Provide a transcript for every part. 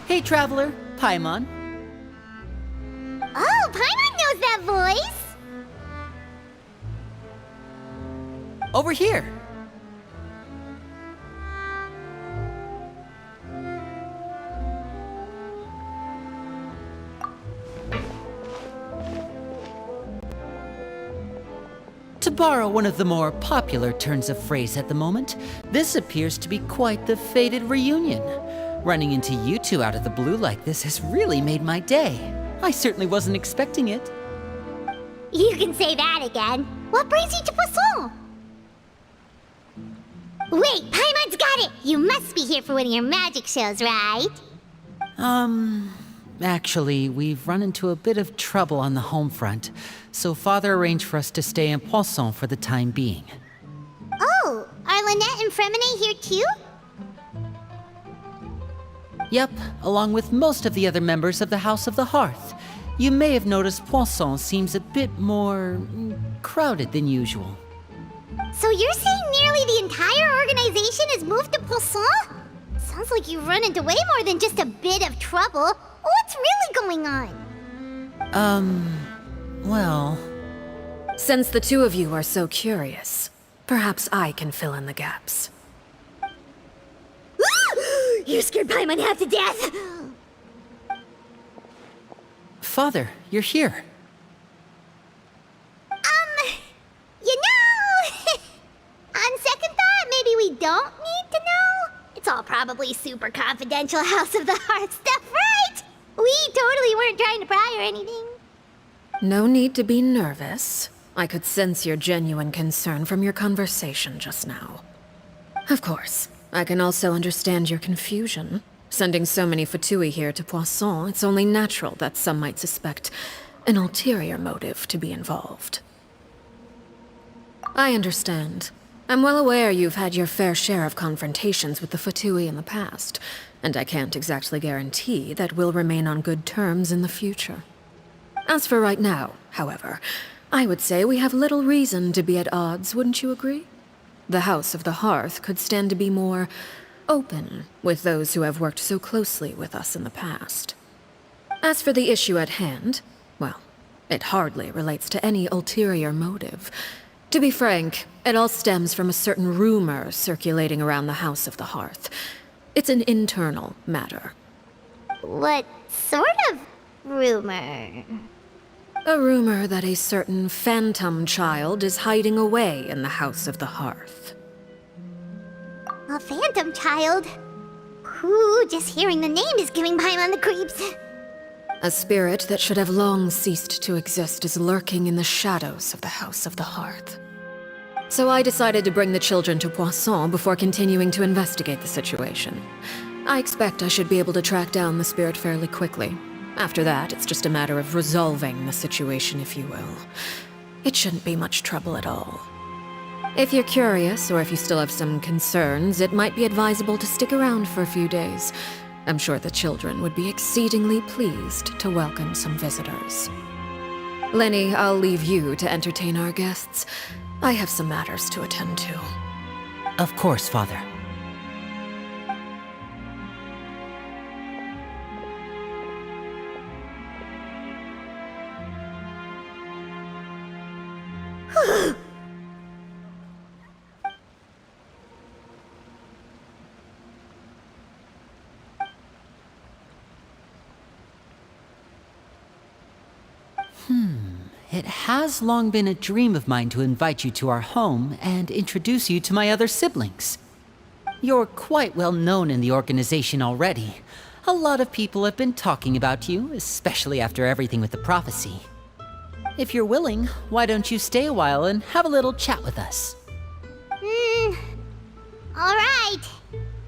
Hey, traveler, Paimon. Oh, Paimon knows that voice! Over here. To borrow one of the more popular turns of phrase at the moment, this appears to be quite the fated reunion. Running into you two out of the blue like this has really made my day. I certainly wasn't expecting it. You can say that again. What brings you to Poisson? Wait, Paimon's got it! You must be here for one of your magic shows, right? Actually, we've run into a bit of trouble on the home front, so Father arranged for us to stay in Poisson for the time being. Oh, are Lynette and Fremine here too? Yep, along with most of the other members of the House of the Hearth. You may have noticed Poisson seems a bit more crowded than usual. So you're saying nearly the entire organization has moved to Poisson? Sounds like you've run into way more than just a bit of trouble. What's really going on? Well... Since the two of you are so curious, perhaps I can fill in the gaps. You scared Paimon half to death! Father, you're here. You know... on second thought, maybe we don't need to know? It's all probably super confidential House of the Heart stuff, right? We totally weren't trying to pry or anything. No need to be nervous. I could sense your genuine concern from your conversation just now. Of course, I can also understand your confusion. Sending so many Fatui here to Poisson, it's only natural that some might suspect an ulterior motive to be involved. I understand. I'm well aware you've had your fair share of confrontations with the Fatui in the past, and I can't exactly guarantee that we'll remain on good terms in the future. As for right now, however, I would say we have little reason to be at odds, wouldn't you agree? The House of the Hearth could stand to be more open with those who have worked so closely with us in the past. As for the issue at hand, well, it hardly relates to any ulterior motive. To be frank, it all stems from a certain rumor circulating around the House of the Hearth. It's an internal matter. What sort of rumor? A rumor that a certain phantom child is hiding away in the House of the Hearth. A phantom child? Ooh, just hearing the name is giving Paimon the creeps. A spirit that should have long ceased to exist is lurking in the shadows of the House of the Hearth. So I decided to bring the children to Poisson before continuing to investigate the situation. I expect I should be able to track down the spirit fairly quickly. After that, it's just a matter of resolving the situation, if you will. It shouldn't be much trouble at all. If you're curious, or if you still have some concerns, it might be advisable to stick around for a few days. I'm sure the children would be exceedingly pleased to welcome some visitors. Lenny, I'll leave you to entertain our guests. I have some matters to attend to. Of course, Father. It has long been a dream of mine to invite you to our home and introduce you to my other siblings. You're quite well known in the organization already. A lot of people have been talking about you, especially after everything with the prophecy. If you're willing, why don't you stay a while and have a little chat with us? Alright.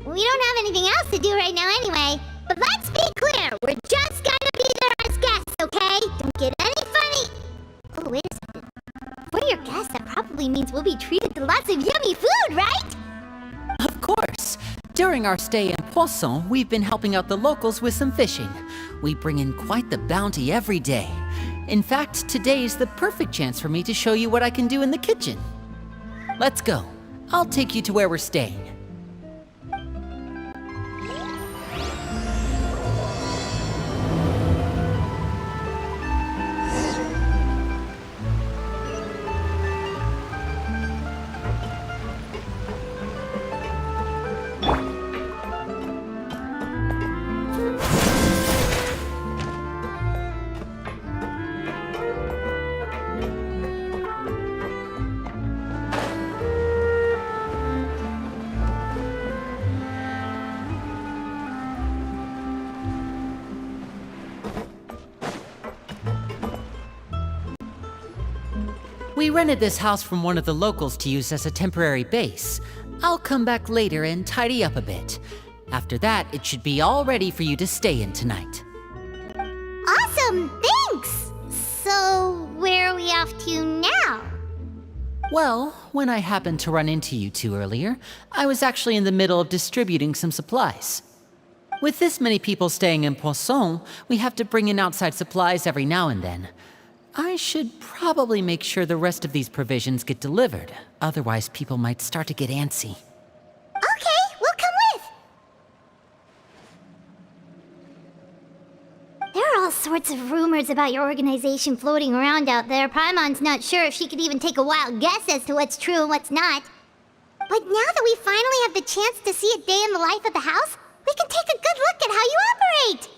We don't have anything else to do right now anyway. But let's be clear, we're just gonna be there as guests, okay? Don't get any funny. Oh, wait a second. For your guests, that probably means we'll be treated to lots of yummy food, right? Of course. During our stay in Poisson, we've been helping out the locals with some fishing. We bring in quite the bounty every day. In fact, today's the perfect chance for me to show you what I can do in the kitchen. Let's go. I'll take you to where we're staying. We rented this house from one of the locals to use as a temporary base. I'll come back later and tidy up a bit. After that, it should be all ready for you to stay in tonight. Awesome, thanks! So, where are we off to now? Well, when I happened to run into you two earlier, I was actually in the middle of distributing some supplies. With this many people staying in Poisson, we have to bring in outside supplies every now and then. I should probably make sure the rest of these provisions get delivered, otherwise people might start to get antsy. Okay, we'll come with! There are all sorts of rumors about your organization floating around out there. Paimon's not sure if she could even take a wild guess as to what's true and what's not. But now that we finally have the chance to see a day in the life of the house, we can take a good look at how you operate!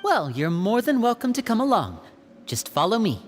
Well, you're more than welcome to come along. Just follow me.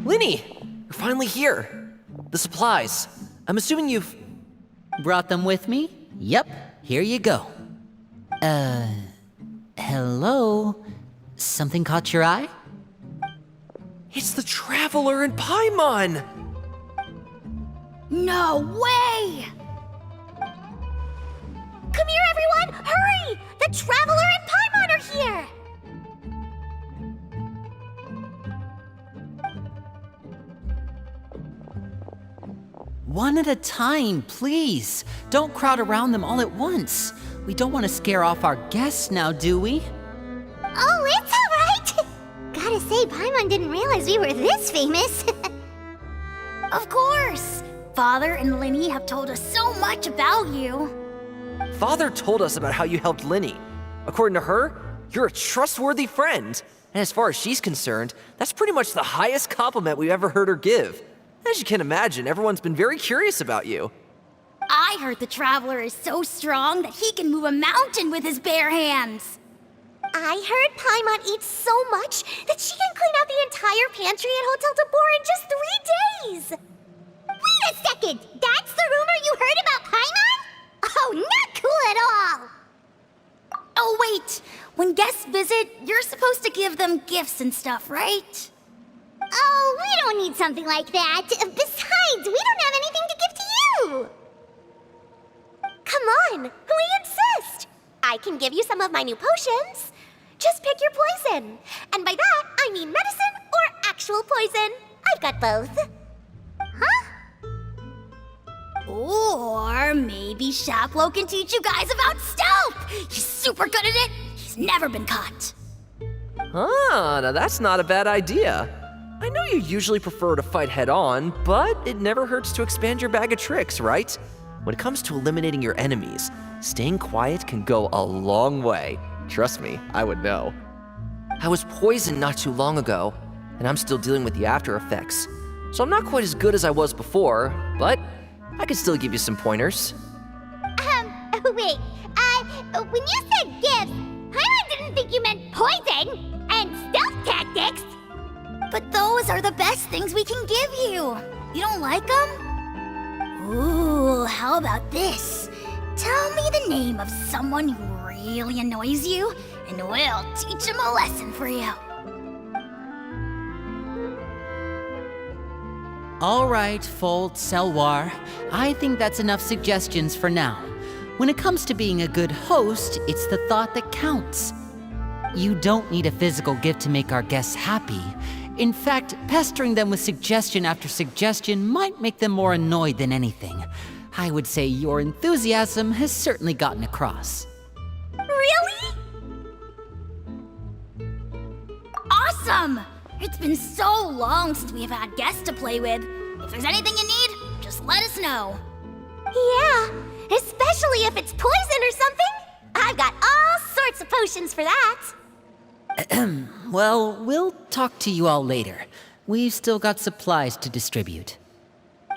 Linny! You're finally here! The supplies. I'm assuming you've... Brought them with me? Yep, here you go. Hello? Something caught your eye? It's the Traveler and Paimon! No way! Come here, everyone! Hurry! The Traveler and Paimon are here! One at a time, please. Don't crowd around them all at once. We don't want to scare off our guests now, do we? Oh, it's all right! Gotta say, Paimon didn't realize we were this famous. Of course! Father and Linny have told us so much about you. Father told us about how you helped Linny. According to her, you're a trustworthy friend. And as far as she's concerned, that's pretty much the highest compliment we've ever heard her give. As you can imagine, everyone's been very curious about you. I heard the Traveler is so strong that he can move a mountain with his bare hands. I heard Paimon eats so much that she can clean out the entire pantry at Hotel de Boer in just 3 days! Wait a second! That's the rumor you heard about Paimon? Oh, not cool at all! Oh wait, when guests visit, you're supposed to give them gifts and stuff, right? Oh, we don't need something like that. Besides, we don't have anything to give to you! Come on, we insist! I can give you some of my new potions. Just pick your poison. And by that, I mean medicine or actual poison. I've got both. Huh? Or maybe Shaplo can teach you guys about stealth! He's super good at it! He's never been caught. Ah, now that's not a bad idea. I know you usually prefer to fight head-on, but it never hurts to expand your bag of tricks, right? When it comes to eliminating your enemies, staying quiet can go a long way. Trust me, I would know. I was poisoned not too long ago, and I'm still dealing with the after effects. So I'm not quite as good as I was before, but I can still give you some pointers. Wait, when you said gifts, Paimon didn't think you meant poison and stealth tactics. But those are the best things we can give you. You don't like them? Ooh, how about this? Tell me the name of someone who really annoys you, and we'll teach him a lesson for you. All right, Fold, Selwar. I think that's enough suggestions for now. When it comes to being a good host, it's the thought that counts. You don't need a physical gift to make our guests happy. In fact, pestering them with suggestion after suggestion might make them more annoyed than anything. I would say your enthusiasm has certainly gotten across. Really? Awesome! It's been so long since we have had guests to play with. If there's anything you need, just let us know. Yeah, especially if it's poison or something. I've got all sorts of potions for that. Well, we'll talk to you all later. We've still got supplies to distribute.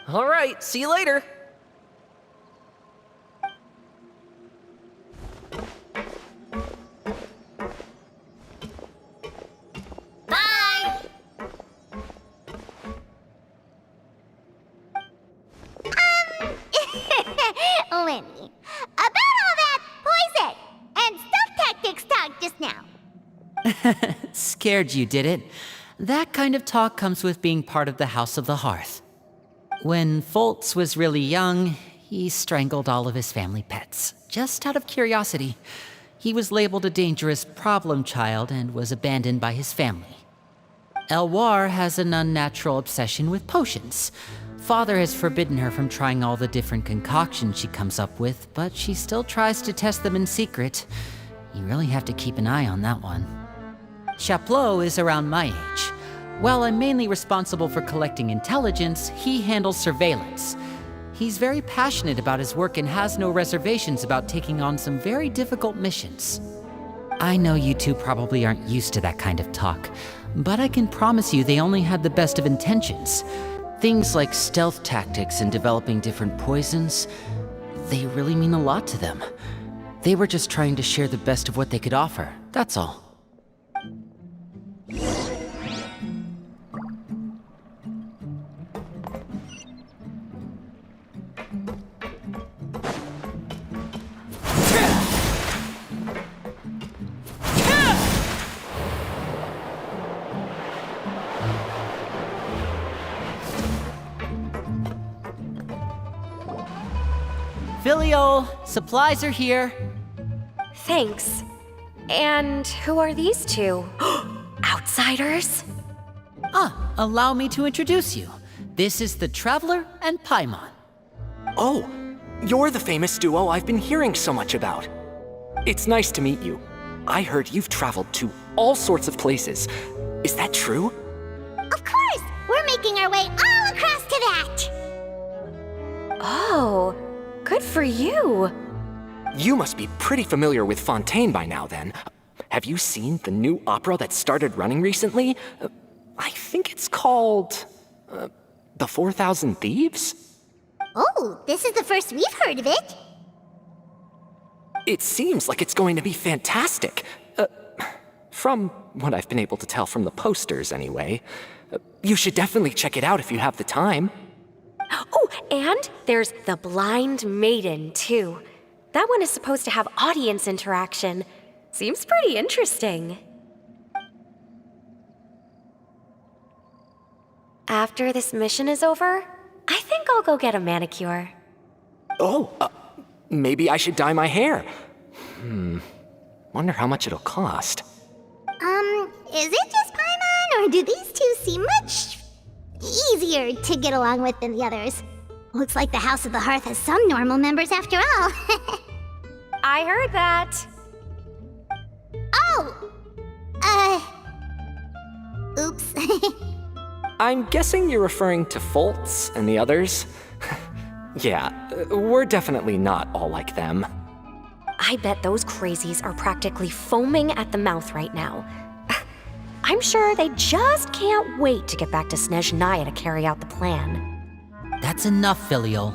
All right, see you later. Bye! Lenny, about all that poison and stealth tactics talk just now. Scared you, did it? That kind of talk comes with being part of the House of the Hearth. When Foltz was really young, he strangled all of his family pets, just out of curiosity. He was labeled a dangerous problem child and was abandoned by his family. Elwar has an unnatural obsession with potions. Father has forbidden her from trying all the different concoctions she comes up with, but she still tries to test them in secret. You really have to keep an eye on that one. Chaplot is around my age. While I'm mainly responsible for collecting intelligence, he handles surveillance. He's very passionate about his work and has no reservations about taking on some very difficult missions. I know you two probably aren't used to that kind of talk, but I can promise you they only had the best of intentions. Things like stealth tactics and developing different poisons, they really mean a lot to them. They were just trying to share the best of what they could offer, that's all. Filial, supplies are here. Thanks. And who are these two? Outsiders? Allow me to introduce you. This is the Traveler and Paimon. Oh, you're the famous duo I've been hearing so much about. It's nice to meet you. I heard you've traveled to all sorts of places. Is that true? Of course! We're making our way all across to that! Oh, good for you. You must be pretty familiar with Fontaine by now, then. Have you seen the new opera that started running recently? I think it's called... The 4,000 Thieves? Oh, this is the first we've heard of it. It seems like it's going to be fantastic. From what I've been able to tell from the posters, anyway. You should definitely check it out if you have the time. Oh, and there's The Blind Maiden, too. That one is supposed to have audience interaction. Seems pretty interesting. After this mission is over, I think I'll go get a manicure. Oh, maybe I should dye my hair. Wonder how much it'll cost. Is it just Paimon, or do these two seem much easier to get along with than the others? Looks like the House of the Hearth has some normal members after all. I heard that. Oh! Oops. I'm guessing you're referring to Foltz and the others? Yeah, we're definitely not all like them. I bet those crazies are practically foaming at the mouth right now. I'm sure they just can't wait to get back to Snezhnaya to carry out the plan. That's enough, Filial.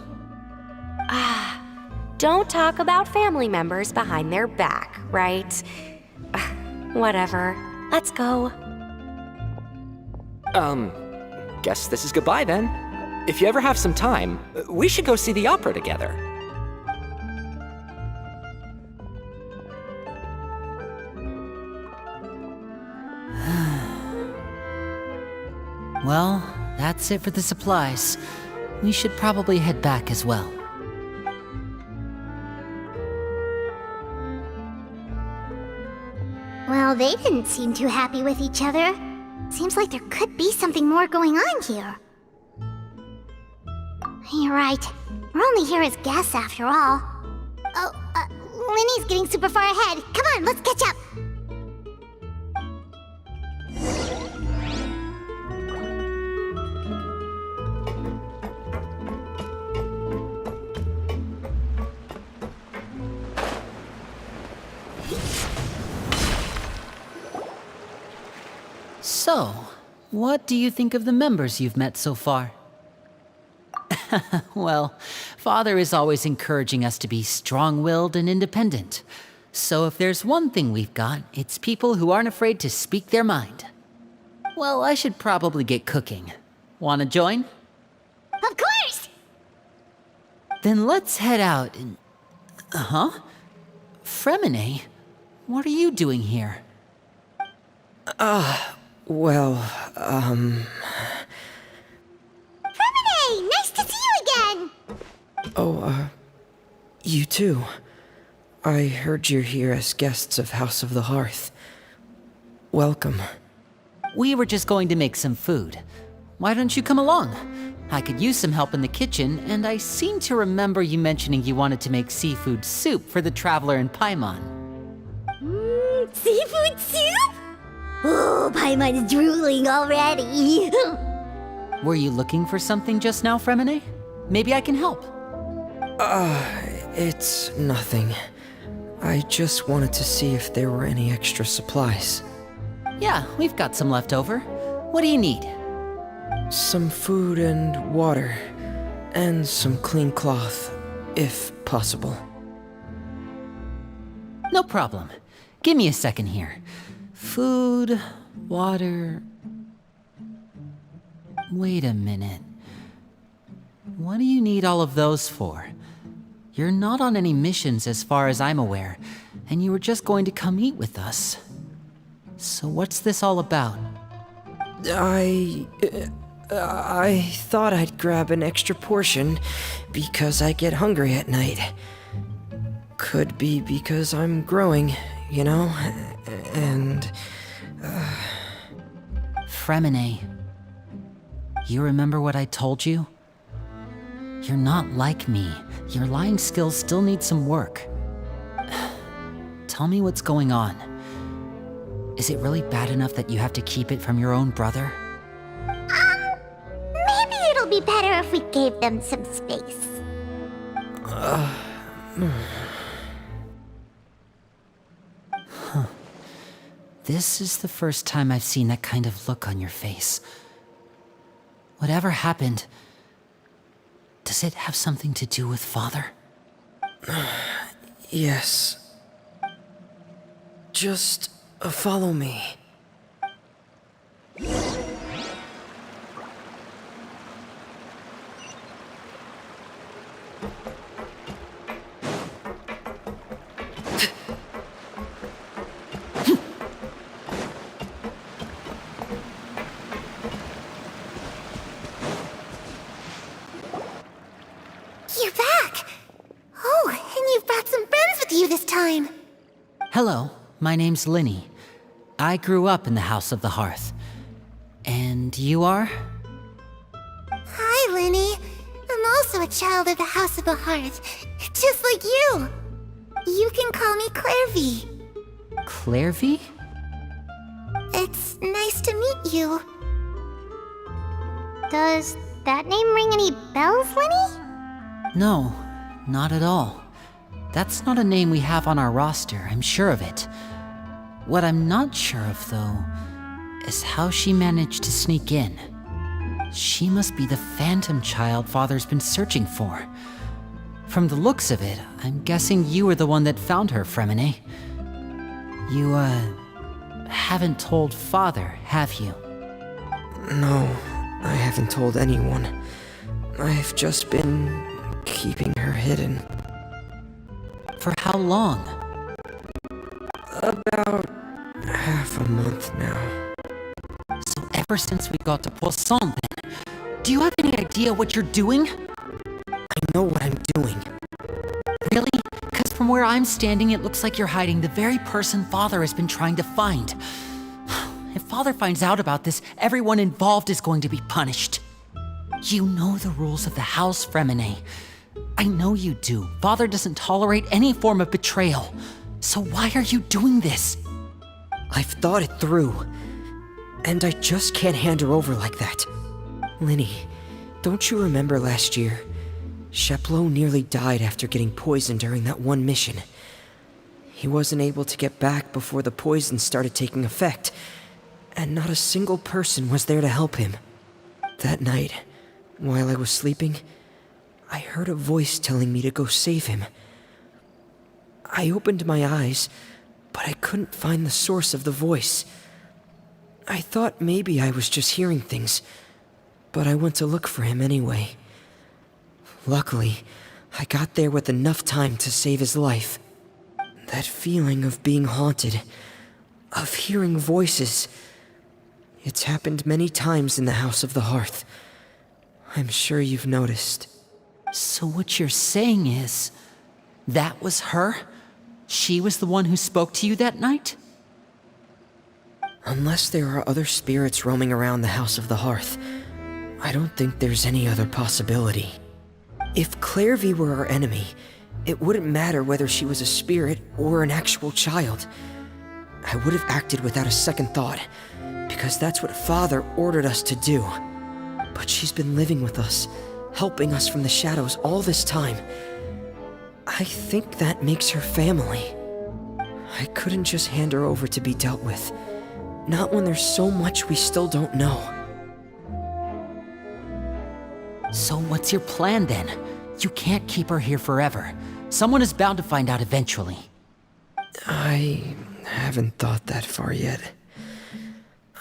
Don't talk about family members behind their back, right? Whatever. Let's go. Guess this is goodbye then. If you ever have some time, we should go see the opera together. Well, that's it for the supplies. We should probably head back as well. Well, they didn't seem too happy with each other. Seems like there could be something more going on here. You're right. We're only here as guests after all. Oh, Linny's getting super far ahead. Come on, let's catch up. So, what do you think of the members you've met so far? Well, Father is always encouraging us to be strong-willed and independent. So if there's one thing we've got, it's people who aren't afraid to speak their mind. Well, I should probably get cooking. Wanna join? Of course! Then let's head out and... Huh? Fremine? What are you doing here? Well, Fremine! Nice to see you again! you too. I heard you're here as guests of House of the Hearth. Welcome. We were just going to make some food. Why don't you come along? I could use some help in the kitchen, and I seem to remember you mentioning you wanted to make seafood soup for the traveler in Paimon. Seafood soup? Oh, Paimon's drooling already. Were you looking for something just now, Fremine? Maybe I can help. It's nothing. I just wanted to see if there were any extra supplies. Yeah, we've got some left over. What do you need? Some food and water. And some clean cloth, if possible. No problem. Give me a second here. Food, water... Wait a minute. What do you need all of those for? You're not on any missions as far as I'm aware, and you were just going to come eat with us. So what's this all about? I thought I'd grab an extra portion because I get hungry at night. Could be because I'm growing, you know? And... Fremine, you remember what I told you? You're not like me. Your lying skills still need some work. Tell me what's going on. Is it really bad enough that you have to keep it from your own brother? Maybe it'll be better if we gave them some space. This is the first time I've seen that kind of look on your face. Whatever happened, does it have something to do with Father? yes. Just follow me. You're back! Oh, and you've brought some friends with you this time. Hello, my name's Linny. I grew up in the House of the Hearth. And you are? Hi, Linny. I'm also a child of the House of the Hearth, just like you. You can call me Clairvy. Clairvy? It's nice to meet you. Does that name ring any bells, Linny? No, not at all. That's not a name we have on our roster, I'm sure of it. What I'm not sure of, though, is how she managed to sneak in. She must be the phantom child Father's been searching for. From the looks of it, I'm guessing you were the one that found her, Fremine. You, haven't told Father, have you? No, I haven't told anyone. I've just been keeping her hidden. For how long? About half a month now. So ever since we got to Poisson, then, do you have any idea what you're doing? I know what I'm doing. Really? Because from where I'm standing, it looks like you're hiding the very person Father has been trying to find. If Father finds out about this, everyone involved is going to be punished. You know the rules of the house, Fremine. I know you do. Father doesn't tolerate any form of betrayal. So why are you doing this? I've thought it through. And I just can't hand her over like that. Linny, don't you remember last year? Sheplo nearly died after getting poisoned during that one mission. He wasn't able to get back before the poison started taking effect, and not a single person was there to help him. That night, while I was sleeping, I heard a voice telling me to go save him. I opened my eyes, but I couldn't find the source of the voice. I thought maybe I was just hearing things, but I went to look for him anyway. Luckily, I got there with enough time to save his life. That feeling of being haunted, of hearing voices, it's happened many times in the House of the Hearth. I'm sure you've noticed. So what you're saying is, that was her? She was the one who spoke to you that night? Unless there are other spirits roaming around the House of the Hearth, I don't think there's any other possibility. If Clairvy were our enemy, it wouldn't matter whether she was a spirit or an actual child. I would have acted without a second thought, because that's what Father ordered us to do. But she's been living with us, helping us from the shadows all this time. I think that makes her family. I couldn't just hand her over to be dealt with. Not when there's so much we still don't know. So what's your plan then? You can't keep her here forever. Someone is bound to find out eventually. I haven't thought that far yet.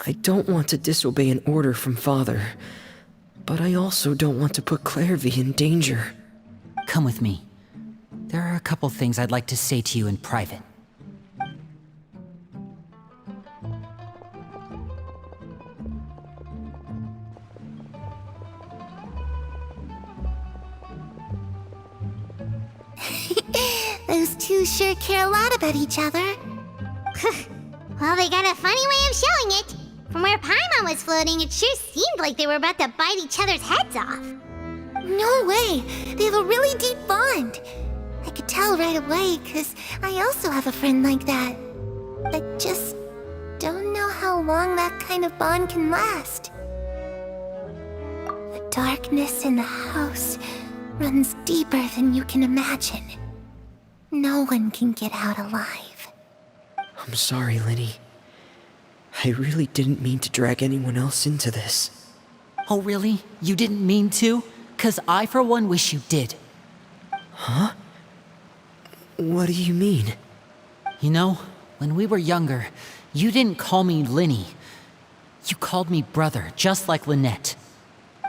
I don't want to disobey an order from Father, but I also don't want to put Clairvy in danger. Come with me. There are a couple things I'd like to say to you in private. Those two sure care a lot about each other. Well, they got a funny way of showing it. From where Paimon was floating, it sure seemed like they were about to bite each other's heads off. No way! They have a really deep bond. I could tell right away, because I also have a friend like that. I just don't know how long that kind of bond can last. The darkness in the house runs deeper than you can imagine. No one can get out alive. I'm sorry, Linny. I really didn't mean to drag anyone else into this. Oh really? You didn't mean to? 'Cause I for one wish you did. Huh? What do you mean? You know, when we were younger, you didn't call me Linny. You called me brother, just like Lynette.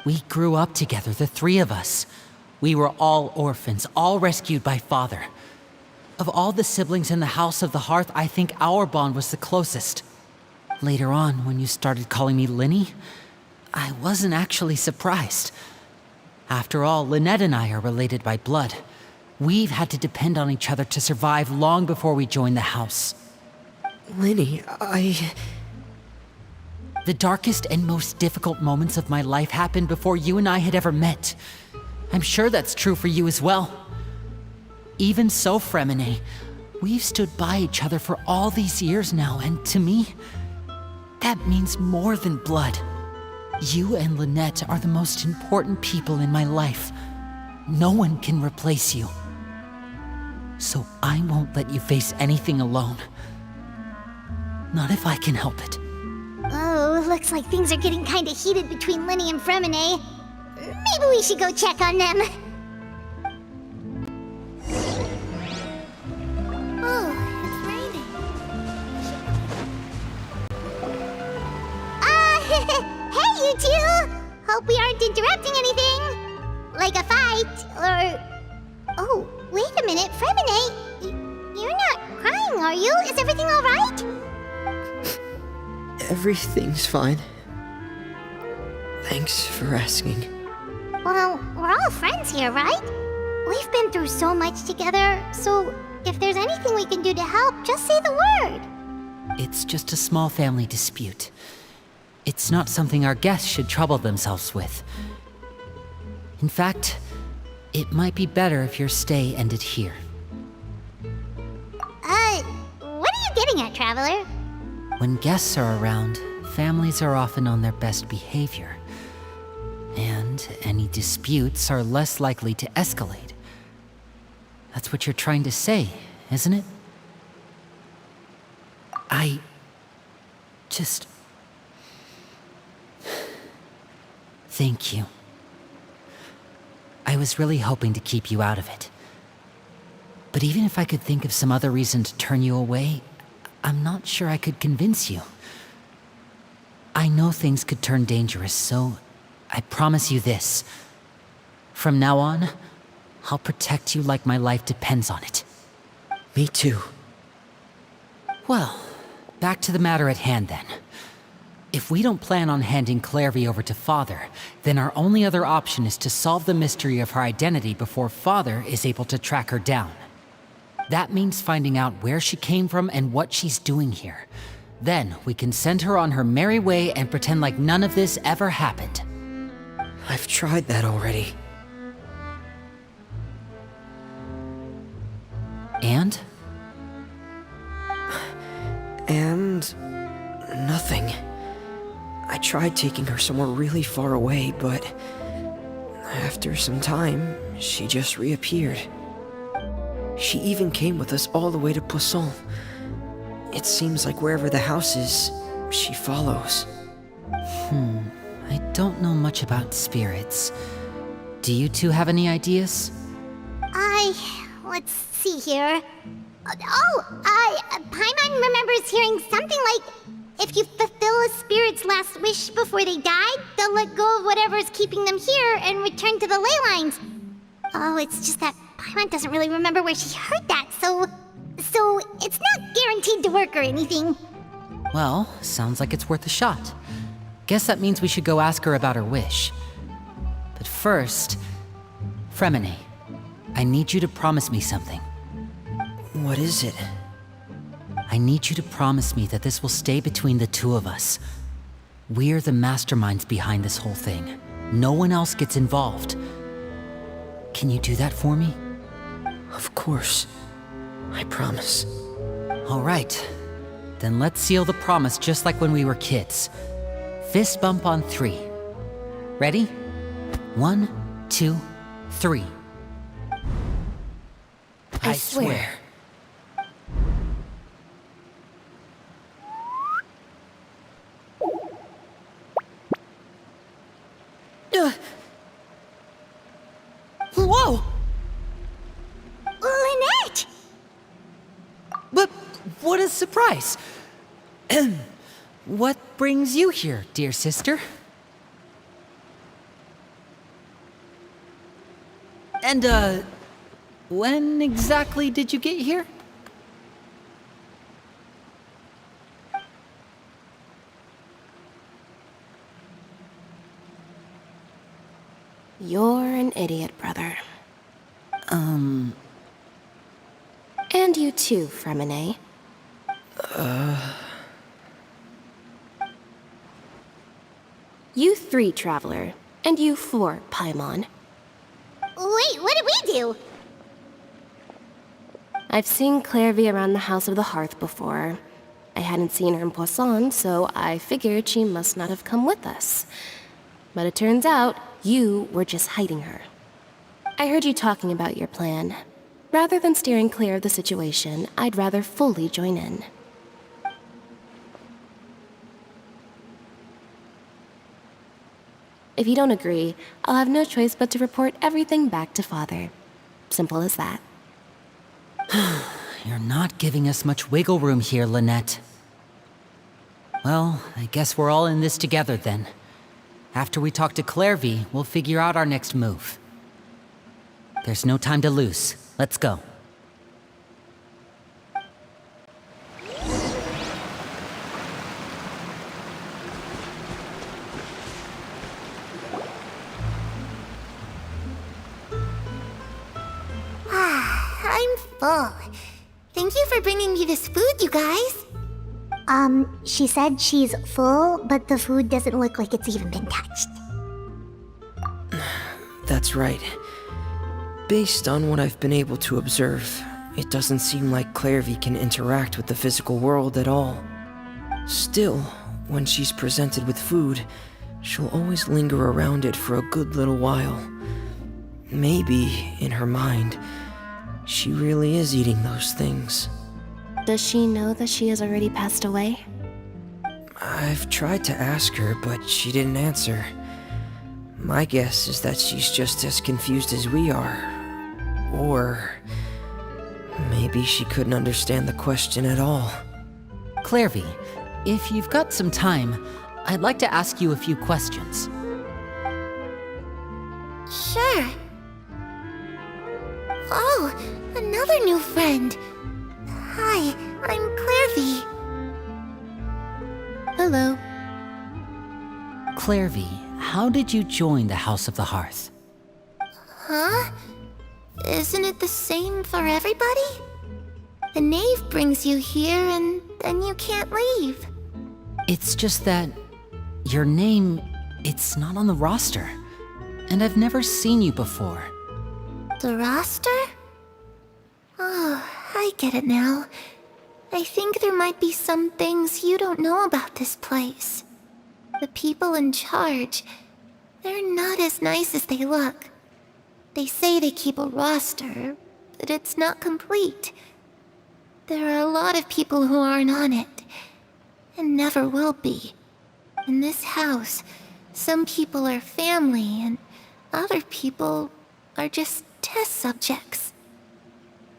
We grew up together, the three of us. We were all orphans, all rescued by Father. Of all the siblings in the House of the Hearth, I think our bond was the closest. Later on, when you started calling me Linny, I wasn't actually surprised. After all, Lynette and I are related by blood. We've had to depend on each other to survive long before we joined the house. Linny, The darkest and most difficult moments of my life happened before you and I had ever met. I'm sure that's true for you as well. Even so, Fremine, we've stood by each other for all these years now, and to me, that means more than blood. You and Lynette are the most important people in my life. No one can replace you. So I won't let you face anything alone. Not if I can help it. Oh, looks like things are getting kinda heated between Linny and Fremine. Maybe we should go check on them. Oh, it's raining. Hey you two! Hope we aren't interrupting anything. Like a fight, or... Oh, wait a minute, Fremine. You're not crying, are you? Is everything alright? everything's fine. Thanks for asking. Well, we're all friends here, right? We've been through so much together, so if there's anything we can do to help, just say the word. It's just a small family dispute. It's not something our guests should trouble themselves with. In fact, it might be better if your stay ended here. What are you getting at, Traveler? When guests are around, families are often on their best behavior. And any disputes are less likely to escalate. That's what you're trying to say, isn't it? I just... Thank you. I was really hoping to keep you out of it. But even if I could think of some other reason to turn you away, I'm not sure I could convince you. I know things could turn dangerous, so I promise you this. From now on, I'll protect you like my life depends on it. Me too. Well, back to the matter at hand then. If we don't plan on handing Clairvy over to Father, then our only other option is to solve the mystery of her identity before Father is able to track her down. That means finding out where she came from and what she's doing here. Then we can send her on her merry way and pretend like none of this ever happened. I've tried that already. And? And... nothing. I tried taking her somewhere really far away, but... after some time, she just reappeared. She even came with us all the way to Poisson. It seems like wherever the house is, she follows. I don't know much about spirits. Do you two have any ideas? Let's see here. Paimon remembers hearing something like, if you fulfill a spirit's last wish before they died, they'll let go of whatever's keeping them here and return to the ley lines. Oh, it's just that Paimon doesn't really remember where she heard that, so it's not guaranteed to work or anything. Well, sounds like it's worth a shot. Guess that means we should go ask her about her wish. But first, Fremine, I need you to promise me something. What is it? I need you to promise me that this will stay between the two of us. We're the masterminds behind this whole thing. No one else gets involved. Can you do that for me? Of course. I promise. All right. Then let's seal the promise just like when we were kids. Fist bump on 3. Ready? 1, 2, 3. I swear. Whoa! Lynette! But what a surprise! What brings you here, dear sister? And, when exactly did you get here? You're an idiot, brother. And you too, Fremine. You 3, Traveler. And you 4, Paimon. Wait, what did we do? I've seen Clairvy around the House of the Hearth before. I hadn't seen her in Poisson, so I figured she must not have come with us. But it turns out, you were just hiding her. I heard you talking about your plan. Rather than steering clear of the situation, I'd rather fully join in. If you don't agree, I'll have no choice but to report everything back to Father. Simple as that. You're not giving us much wiggle room here, Lynette. Well, I guess we're all in this together then. After we talk to Clairvy, we'll figure out our next move. There's no time to lose. Let's go. I'm full. Thank you for bringing me this food, you guys. She said she's full, but the food doesn't look like it's even been touched. that's right. Based on what I've been able to observe, it doesn't seem like Clairvy can interact with the physical world at all. Still, when she's presented with food, she'll always linger around it for a good little while. Maybe, in her mind, she really is eating those things. Does she know that she has already passed away? I've tried to ask her, but she didn't answer. My guess is that she's just as confused as we are. Or maybe she couldn't understand the question at all. Clairvy, if you've got some time, I'd like to ask you a few questions. Sure. Oh, another new friend. Hi, I'm Clairvy. Hello. Clairvy, how did you join the House of the Hearth? Huh? Isn't it the same for everybody? The knave brings you here and then you can't leave. It's just that your name, it's not on the roster. And I've never seen you before. The roster? Oh, I get it now. I think there might be some things you don't know about this place. The people in charge, they're not as nice as they look. They say they keep a roster, but it's not complete. There are a lot of people who aren't on it, and never will be. In this house, some people are family, and other people are just test subjects.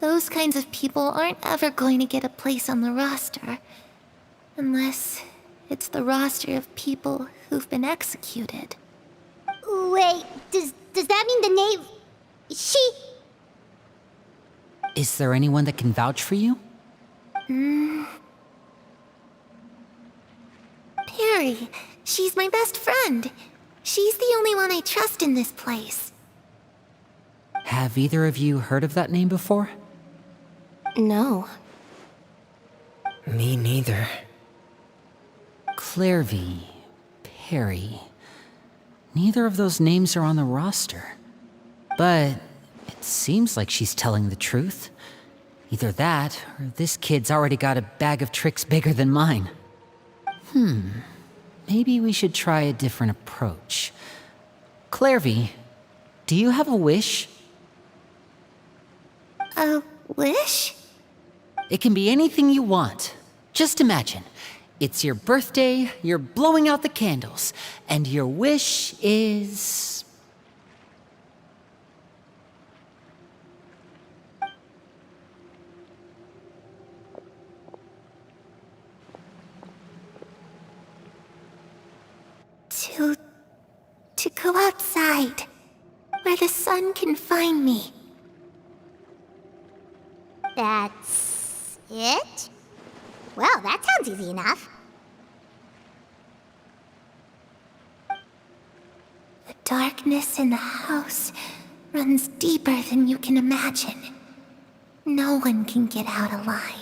Those kinds of people aren't ever going to get a place on the roster, unless it's the roster of people who've been executed. Wait, does that mean the knave... She... Is there anyone that can vouch for you? Perry, she's my best friend. She's the only one I trust in this place. Have either of you heard of that name before? No. Me neither. Clairvy, Perry. Neither of those names are on the roster. But it seems like she's telling the truth. Either that, or this kid's already got a bag of tricks bigger than mine. Maybe we should try a different approach. Clairvy, do you have a wish? A wish? It can be anything you want. Just imagine. It's your birthday, you're blowing out the candles, and your wish is... To go outside, where the sun can find me. That's... it? Well, that sounds easy enough. The darkness in the house runs deeper than you can imagine. No one can get out alive.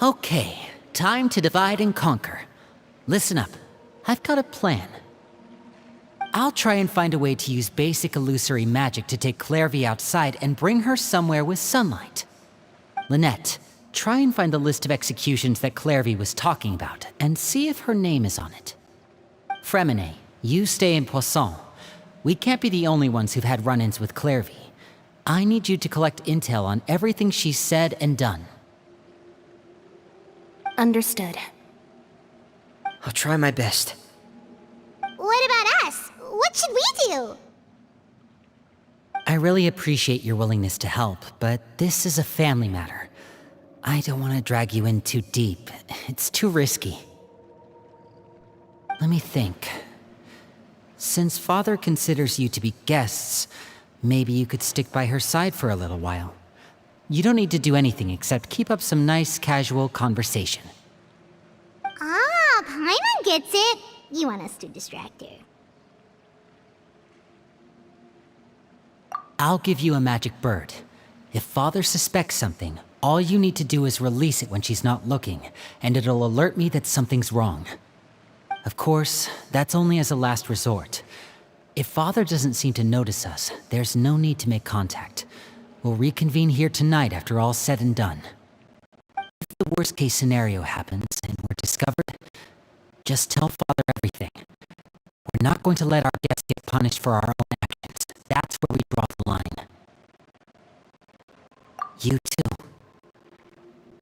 Okay, time to divide and conquer. Listen up, I've got a plan. I'll try and find a way to use basic illusory magic to take Clairvy outside and bring her somewhere with sunlight. Lynette, try and find the list of executions that Clairvy was talking about, and see if her name is on it. Fremine, you stay in Poisson. We can't be the only ones who've had run-ins with Clairvy. I need you to collect intel on everything she's said and done. Understood. I'll try my best. What about us? What should we do? I really appreciate your willingness to help, but this is a family matter. I don't want to drag you in too deep. It's too risky. Let me think. Since Father considers you to be guests, maybe you could stick by her side for a little while. You don't need to do anything except keep up some nice, casual conversation. Ah, Paimon gets it. You want us to distract her. I'll give you a magic bird. If Father suspects something, All you need to do is release it when she's not looking, and it'll alert me that something's wrong. Of course, that's only as a last resort. If Father doesn't seem to notice us, there's no need to make contact. We'll reconvene here tonight after all's said and done. If the worst case scenario happens and we're discovered, just tell Father everything. We're not going to let our guests get punished for our own actions. That's where we draw the line. You too.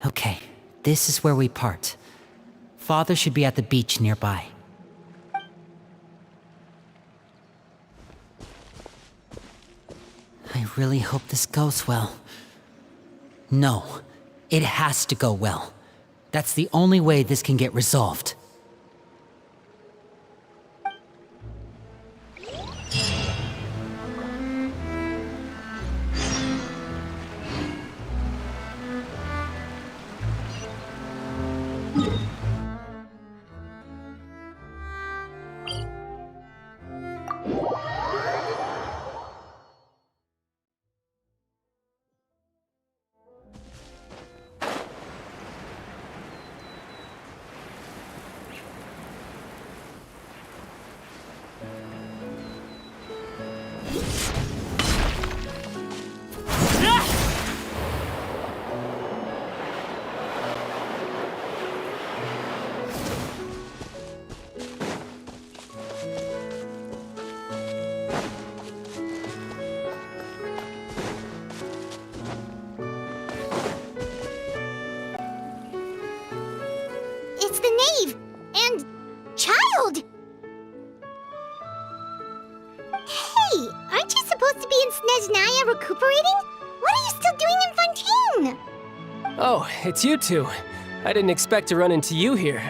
Okay, this is where we part. Father should be at the beach nearby. I really hope this goes well. No, it has to go well. That's the only way this can get resolved. It's the knave! And... child! Hey, aren't you supposed to be in Snezhnaya recuperating? What are you still doing in Fontaine? Oh, it's you two. I didn't expect to run into you here.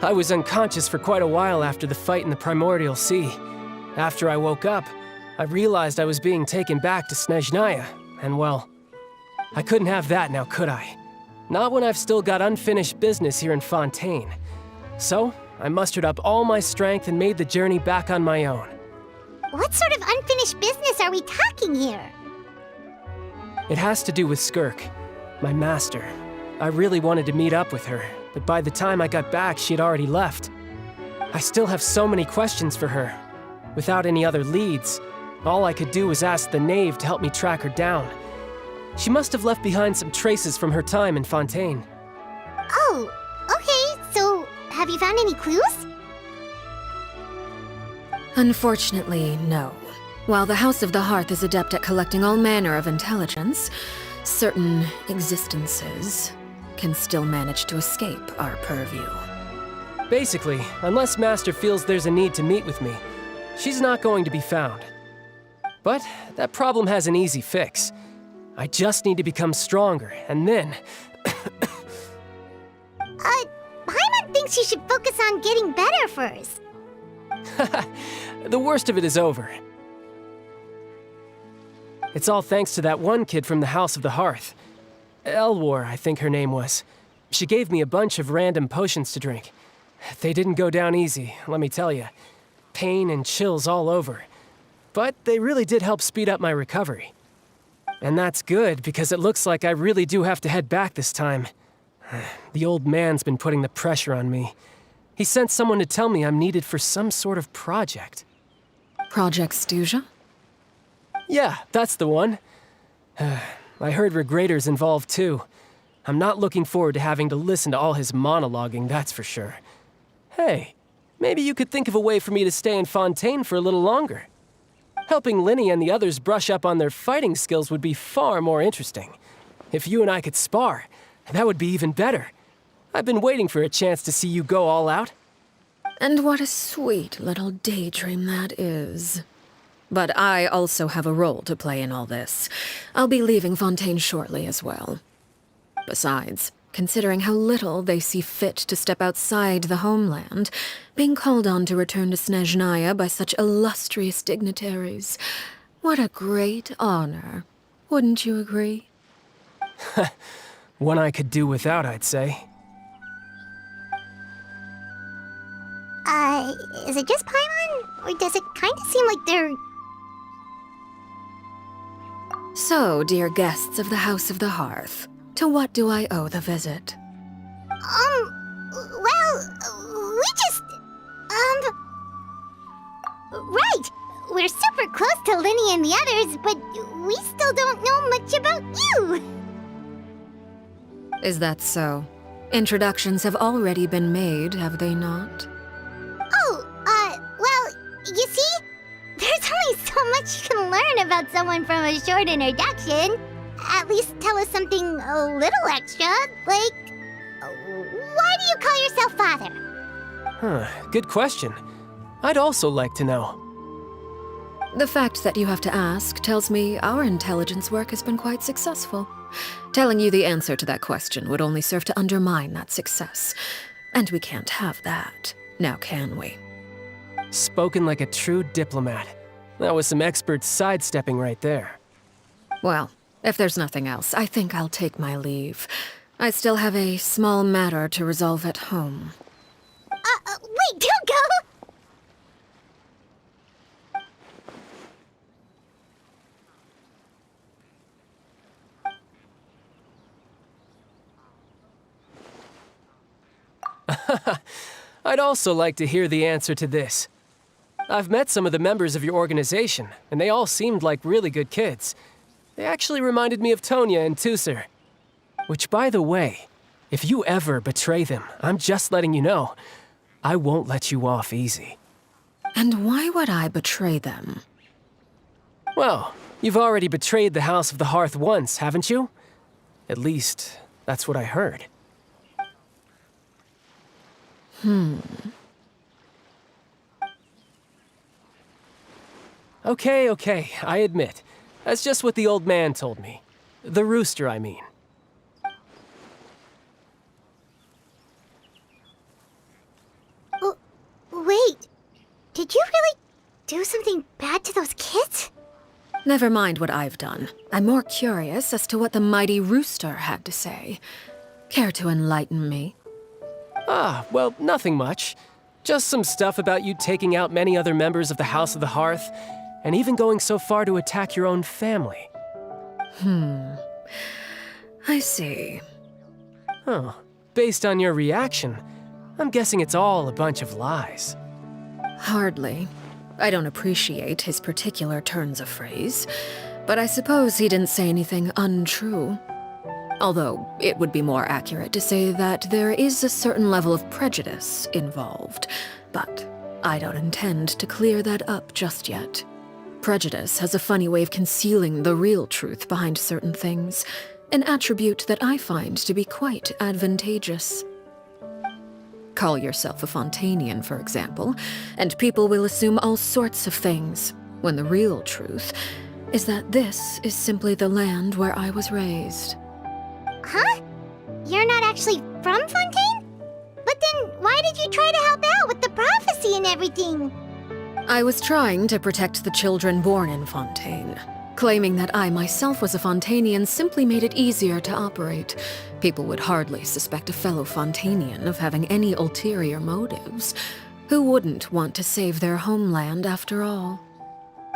I was unconscious for quite a while after the fight in the Primordial Sea. After I woke up, I realized I was being taken back to Snezhnaya, and well, I couldn't have that now, could I? Not when I've still got unfinished business here in Fontaine. So, I mustered up all my strength and made the journey back on my own. What sort of unfinished business are we talking here? It has to do with Skirk, my master. I really wanted to meet up with her, but by the time I got back, she had already left. I still have so many questions for her. Without any other leads, all I could do was ask the knave to help me track her down. She must have left behind some traces from her time in Fontaine. Oh, okay, so have you found any clues? Unfortunately, no. While the House of the Hearth is adept at collecting all manner of intelligence, certain existences can still manage to escape our purview. Basically, unless Master feels there's a need to meet with me, she's not going to be found. But that problem has an easy fix. I just need to become stronger, and then... Paimon thinks you should focus on getting better first. The worst of it is over. It's all thanks to that one kid from the House of the Hearth. Elwar, I think her name was. She gave me a bunch of random potions to drink. They didn't go down easy, let me tell you. Pain and chills all over. But they really did help speed up my recovery. And that's good, because it looks like I really do have to head back this time. The old man's been putting the pressure on me. He sent someone to tell me I'm needed for some sort of project. Project Stuja? Yeah, that's the one. I heard Regrator's involved too. I'm not looking forward to having to listen to all his monologuing, that's for sure. Hey, maybe you could think of a way for me to stay in Fontaine for a little longer. Helping Linny and the others brush up on their fighting skills would be far more interesting. If you and I could spar, that would be even better. I've been waiting for a chance to see you go all out. And what a sweet little daydream that is. But I also have a role to play in all this. I'll be leaving Fontaine shortly as well. Besides, considering how little they see fit to step outside the homeland, being called on to return to Snezhnaya by such illustrious dignitaries, what a great honor. Wouldn't you agree? One I could do without, I'd say. Is it just Paimon? Or does it kind of seem like they're... So, dear guests of the House of the Hearth, to what do I owe the visit? Well, we just, right! We're super close to Linny and the others, but we still don't know much about you! Is that so? Introductions have already been made, have they not? Oh, well, you see? There's only so much you can learn about someone from a short introduction. At least tell us something a little extra, like, why do you call yourself father? Huh, good question. I'd also like to know. The fact that you have to ask tells me our intelligence work has been quite successful. Telling you the answer to that question would only serve to undermine that success. And we can't have that, now can we? Spoken like a true diplomat. That was some expert sidestepping right there. Well, if there's nothing else, I think I'll take my leave. I still have a small matter to resolve at home. Wait, don't go! I'd also like to hear the answer to this. I've met some of the members of your organization, and they all seemed like really good kids. They actually reminded me of Tonya and Tusser. Which, by the way, if you ever betray them, I'm just letting you know, I won't let you off easy. And why would I betray them? Well, you've already betrayed the House of the Hearth once, haven't you? At least, that's what I heard. Okay, I admit. That's just what the old man told me. The rooster, I mean. Wait, did you really do something bad to those kids? Never mind what I've done. I'm more curious as to what the mighty rooster had to say. Care to enlighten me? Well, nothing much. Just some stuff about you taking out many other members of the House of the Hearth, and even going so far to attack your own family. I see. Oh, based on your reaction, I'm guessing it's all a bunch of lies. Hardly. I don't appreciate his particular turns of phrase, but I suppose he didn't say anything untrue. Although, it would be more accurate to say that there is a certain level of prejudice involved, but I don't intend to clear that up just yet. Prejudice has a funny way of concealing the real truth behind certain things, an attribute that I find to be quite advantageous. Call yourself a Fontainian, for example, and people will assume all sorts of things, when the real truth is that this is simply the land where I was raised. Huh? You're not actually from Fontaine? But then why did you try to help out with the prophecy and everything? I was trying to protect the children born in Fontaine. Claiming that I myself was a Fontainian simply made it easier to operate. People would hardly suspect a fellow Fontainian of having any ulterior motives. Who wouldn't want to save their homeland after all?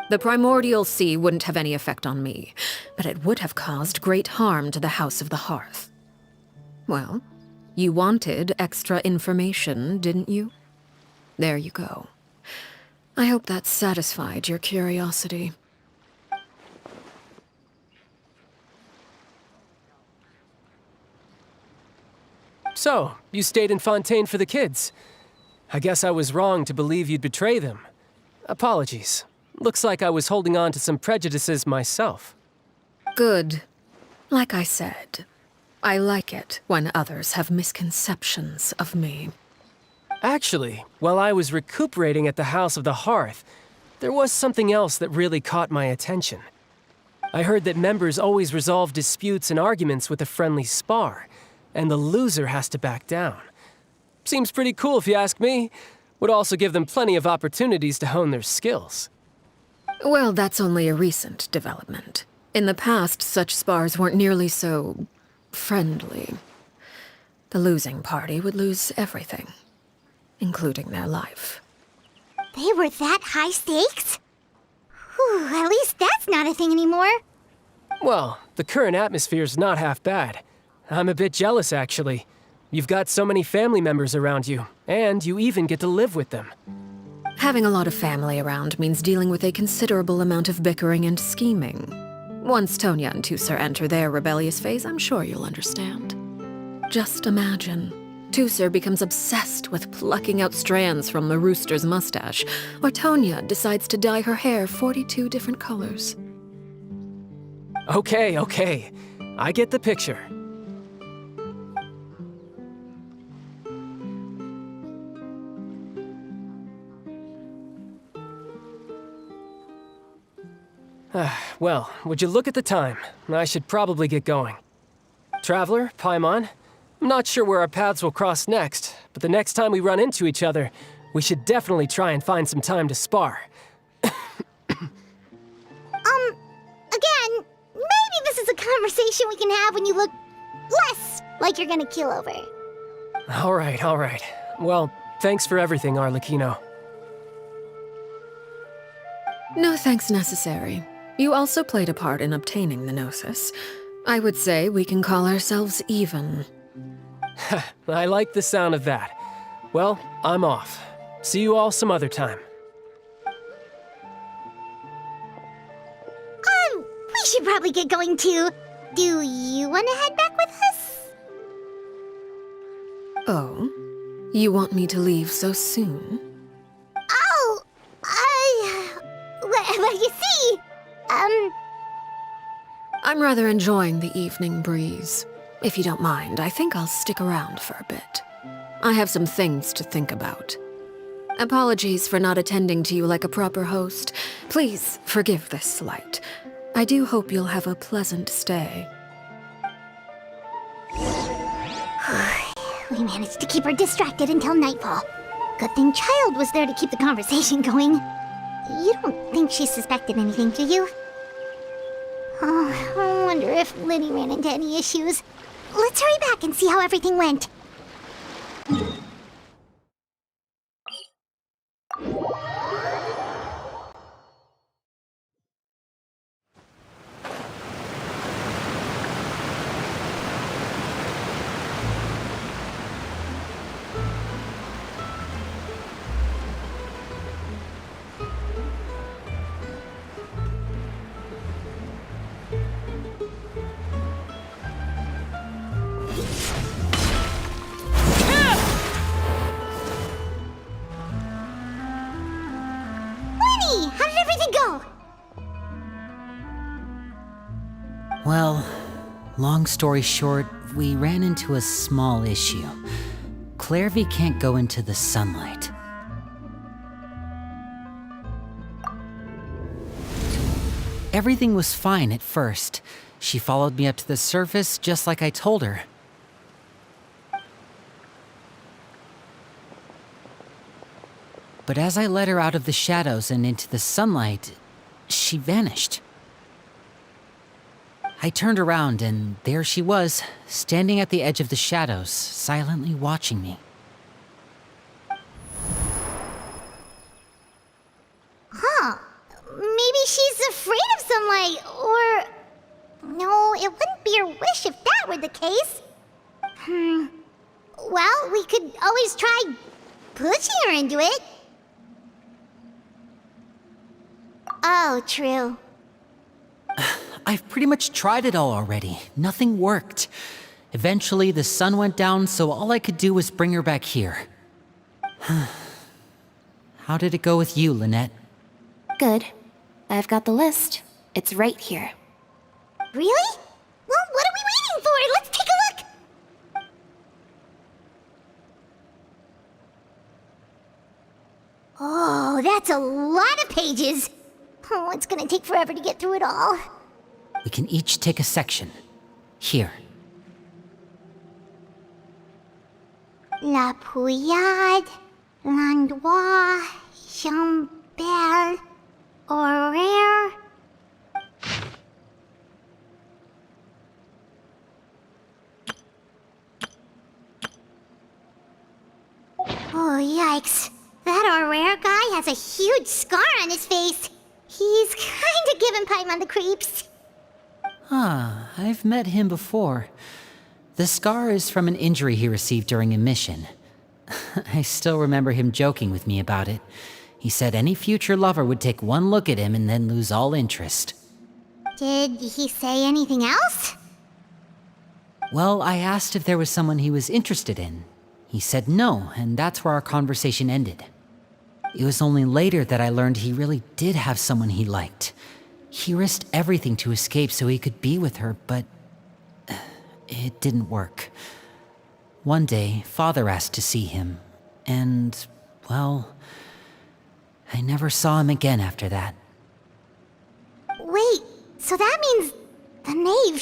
The primordial sea wouldn't have any effect on me, but it would have caused great harm to the House of the Hearth. Well, you wanted extra information, didn't you? There you go. I hope that satisfied your curiosity. So, you stayed in Fontaine for the kids. I guess I was wrong to believe you'd betray them. Apologies. Looks like I was holding on to some prejudices myself. Good. Like I said, I like it when others have misconceptions of me. Actually, while I was recuperating at the House of the Hearth, there was something else that really caught my attention. I heard that members always resolve disputes and arguments with a friendly spar, and the loser has to back down. Seems pretty cool if you ask me. Would also give them plenty of opportunities to hone their skills. Well, that's only a recent development. In the past, such spars weren't nearly so friendly. The losing party would lose everything, including their life. They were that high stakes? Whew, at least that's not a thing anymore. Well, the current atmosphere's not half bad. I'm a bit jealous, actually. You've got so many family members around you, and you even get to live with them. Having a lot of family around means dealing with a considerable amount of bickering and scheming. Once Tonya and Tusser enter their rebellious phase, I'm sure you'll understand. Just imagine. Tusser becomes obsessed with plucking out strands from the rooster's mustache, or Tonya decides to dye her hair 42 different colors. Okay. I get the picture. Well, would you look at the time? I should probably get going. Traveler, Paimon, I'm not sure where our paths will cross next, but the next time we run into each other, we should definitely try and find some time to spar. Again, maybe this is a conversation we can have when you look less like you're gonna keel over. All right. Well, thanks for everything, Arlecchino. No thanks necessary. You also played a part in obtaining the Gnosis. I would say we can call ourselves even. I like the sound of that. Well, I'm off. See you all some other time. We should probably get going too. Do you want to head back with us? Oh? You want me to leave so soon? Oh, well, you see, I'm rather enjoying the evening breeze. If you don't mind, I think I'll stick around for a bit. I have some things to think about. Apologies for not attending to you like a proper host. Please forgive this slight. I do hope you'll have a pleasant stay. We managed to keep her distracted until nightfall. Good thing Child was there to keep the conversation going. You don't think she suspected anything, do you? Oh, I wonder if Liddy ran into any issues. Let's hurry back and see how everything went. How did everything go? Well, long story short, we ran into a small issue. Clairvy can't go into the sunlight. Everything was fine at first. She followed me up to the surface just like I told her. But as I led her out of the shadows and into the sunlight, she vanished. I turned around and there she was, standing at the edge of the shadows, silently watching me. Huh. Maybe she's afraid of sunlight, or... No, it wouldn't be her wish if that were the case. Well, we could always try pushing her into it. Oh, true. I've pretty much tried it all already. Nothing worked. Eventually, the sun went down, so all I could do was bring her back here. How did it go with you, Lynette? Good. I've got the list. It's right here. Really? Well, what are we waiting for? Let's take a look! Oh, that's a lot of pages. Oh, it's gonna take forever to get through it all. We can each take a section. Here. La Pouillade, Landois, Chambel, Horaire. Oh, yikes. That Horaire guy has a huge scar on his face. He's kinda giving Paimon the creeps. Ah, I've met him before. The scar is from an injury he received during a mission. I still remember him joking with me about it. He said any future lover would take one look at him and then lose all interest. Did he say anything else? Well, I asked if there was someone he was interested in. He said no, and that's where our conversation ended. It was only later that I learned he really did have someone he liked. He risked everything to escape so he could be with her, but it didn't work. One day, Father asked to see him, and, well, I never saw him again after that. Wait, so that means the knave,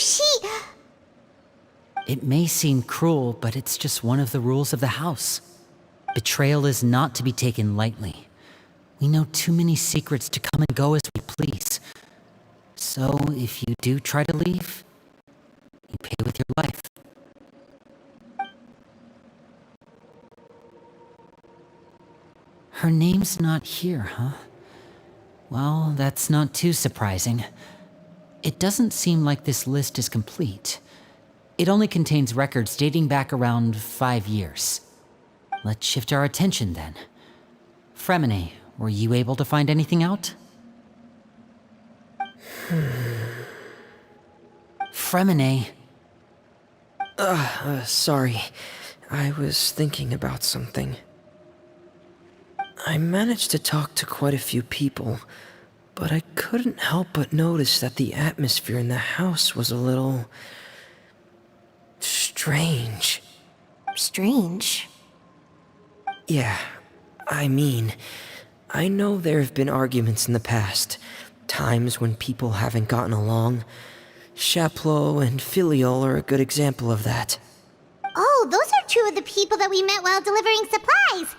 It may seem cruel, but it's just one of the rules of the house. Betrayal is not to be taken lightly. We know too many secrets to come and go as we please. So, if you do try to leave, you pay with your life. Her name's not here, huh? Well, that's not too surprising. It doesn't seem like this list is complete. It only contains records dating back around 5 years. Let's shift our attention then. Fremine, were you able to find anything out? Fremine. Sorry. I was thinking about something. I managed to talk to quite a few people, but I couldn't help but notice that the atmosphere in the house was a little strange. Strange. Yeah, I mean, I know there have been arguments in the past, times when people haven't gotten along. Chaplot and Filiol are a good example of that. Oh, those are two of the people that we met while delivering supplies.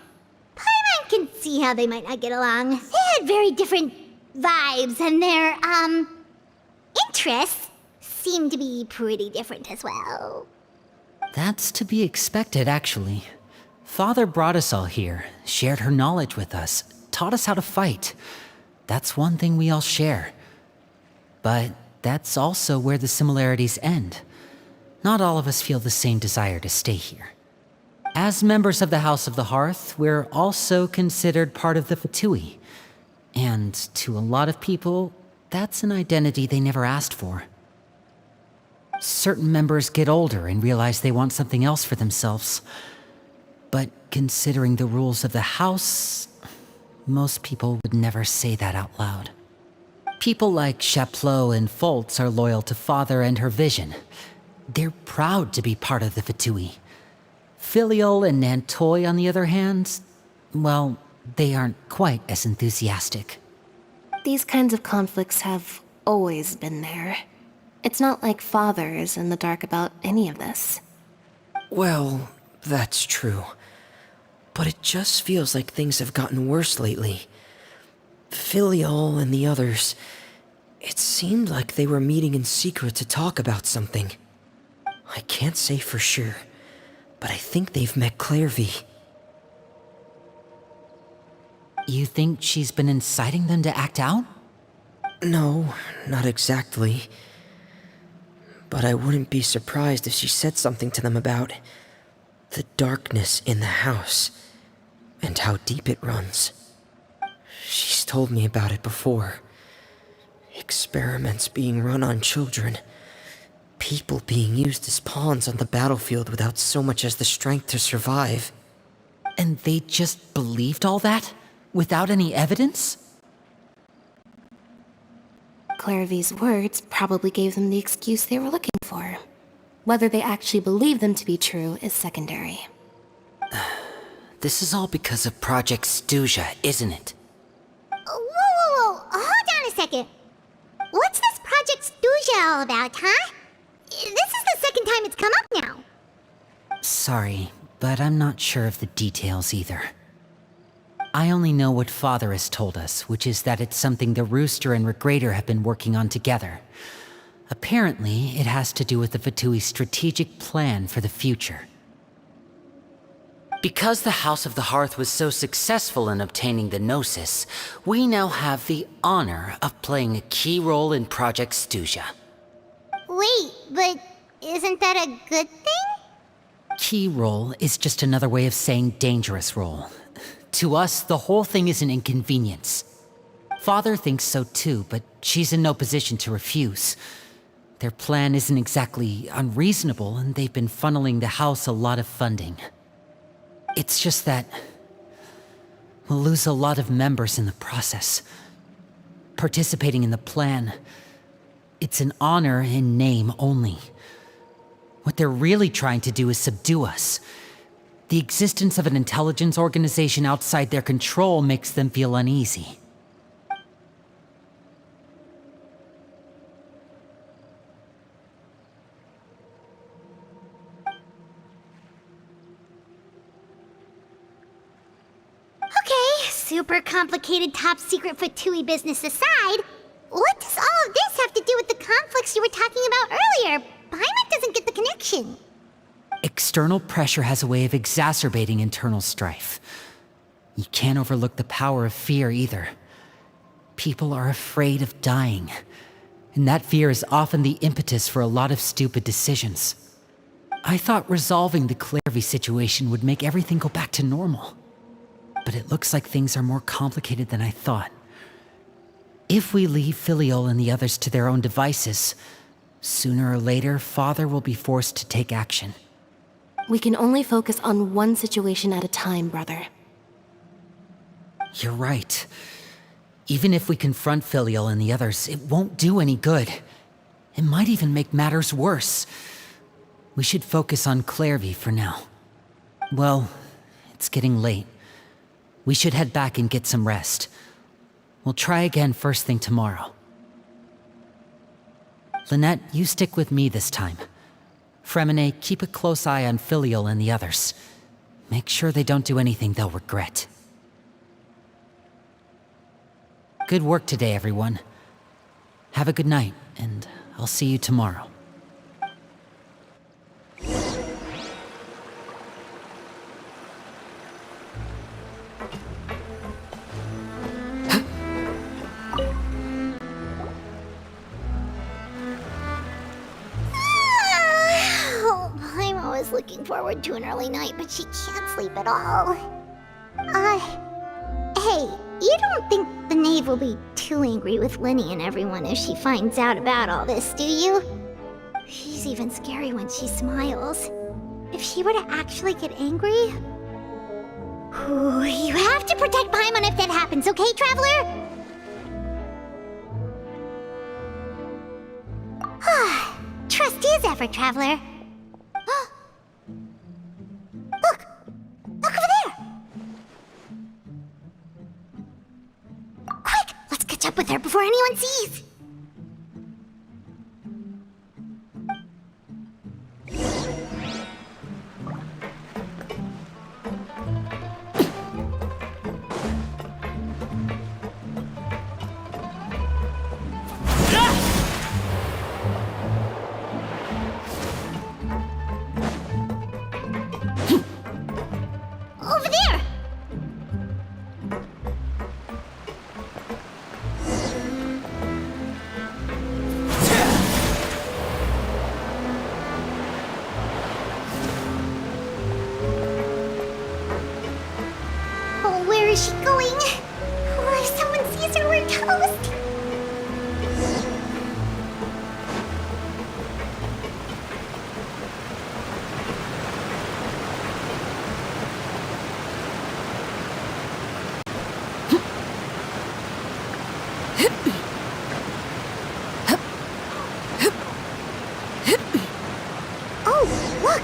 Paimon can see how they might not get along. They had very different vibes, and their, interests seem to be pretty different as well. That's to be expected, actually. Father brought us all here, shared her knowledge with us, taught us how to fight. That's one thing we all share. But that's also where the similarities end. Not all of us feel the same desire to stay here. As members of the House of the Hearth, we're also considered part of the Fatui. And to a lot of people, that's an identity they never asked for. Certain members get older and realize they want something else for themselves. But considering the rules of the house, most people would never say that out loud. People like Chaplot and Foltz are loyal to Father and her vision. They're proud to be part of the Fatui. Filiol and Nantoy, on the other hand, well, they aren't quite as enthusiastic. These kinds of conflicts have always been there. It's not like Father is in the dark about any of this. Well, that's true. But it just feels like things have gotten worse lately. Filiol and the others, it seemed like they were meeting in secret to talk about something. I can't say for sure, but I think they've met Clairvy. You think she's been inciting them to act out? No, not exactly. But I wouldn't be surprised if she said something to them about the darkness in the house and how deep it runs. She's told me about it before. Experiments being run on children. People being used as pawns on the battlefield without so much as the strength to survive. And they just believed all that? Without any evidence? Clairvy's words probably gave them the excuse they were looking for. Whether they actually believe them to be true is secondary. This is all because of Project Stuja, isn't it? Whoa, hold on a second. What's this Project Stuja all about, huh? This is the second time it's come up now. Sorry, but I'm not sure of the details either. I only know what Father has told us, which is that it's something the Rooster and Regrader have been working on together. Apparently, it has to do with the Fatui's strategic plan for the future. Because the House of the Hearth was so successful in obtaining the Gnosis, we now have the honor of playing a key role in Project Stuja. Wait, but isn't that a good thing? Key role is just another way of saying dangerous role. To us, the whole thing is an inconvenience. Father thinks so too, but she's in no position to refuse. Their plan isn't exactly unreasonable, and they've been funneling the house a lot of funding. It's just that we'll lose a lot of members in the process. Participating in the plan, it's an honor in name only. What they're really trying to do is subdue us. The existence of an intelligence organization outside their control makes them feel uneasy. Okay, super complicated top secret Fatui business aside, what does all of this have to do with the conflicts you were talking about earlier? Paimon doesn't get the connection. External pressure has a way of exacerbating internal strife. You can't overlook the power of fear either. People are afraid of dying, and that fear is often the impetus for a lot of stupid decisions. I thought resolving the Clairvy situation would make everything go back to normal. But it looks like things are more complicated than I thought. If we leave Filiol and the others to their own devices, sooner or later, Father will be forced to take action. We can only focus on one situation at a time, brother. You're right. Even if we confront Filiol and the others, it won't do any good. It might even make matters worse. We should focus on Clairvy for now. Well, it's getting late. We should head back and get some rest. We'll try again first thing tomorrow. Lynette, you stick with me this time. Fremine, keep a close eye on Filiol and the others. Make sure they don't do anything they'll regret. Good work today, everyone. Have a good night, and I'll see you tomorrow. Looking forward to an early night, but she can't sleep at all. Hey, you don't think the knave will be too angry with Linny and everyone if she finds out about all this, do you? She's even scary when she smiles. If she were to actually get angry... Ooh, you have to protect Paimon if that happens, okay, Traveler? Trust is ever, Traveler. Look over there! Quick, let's catch up with her before anyone sees! Over there! Oh, where is she going? Oh, if someone sees her, we're toast! Oh, look!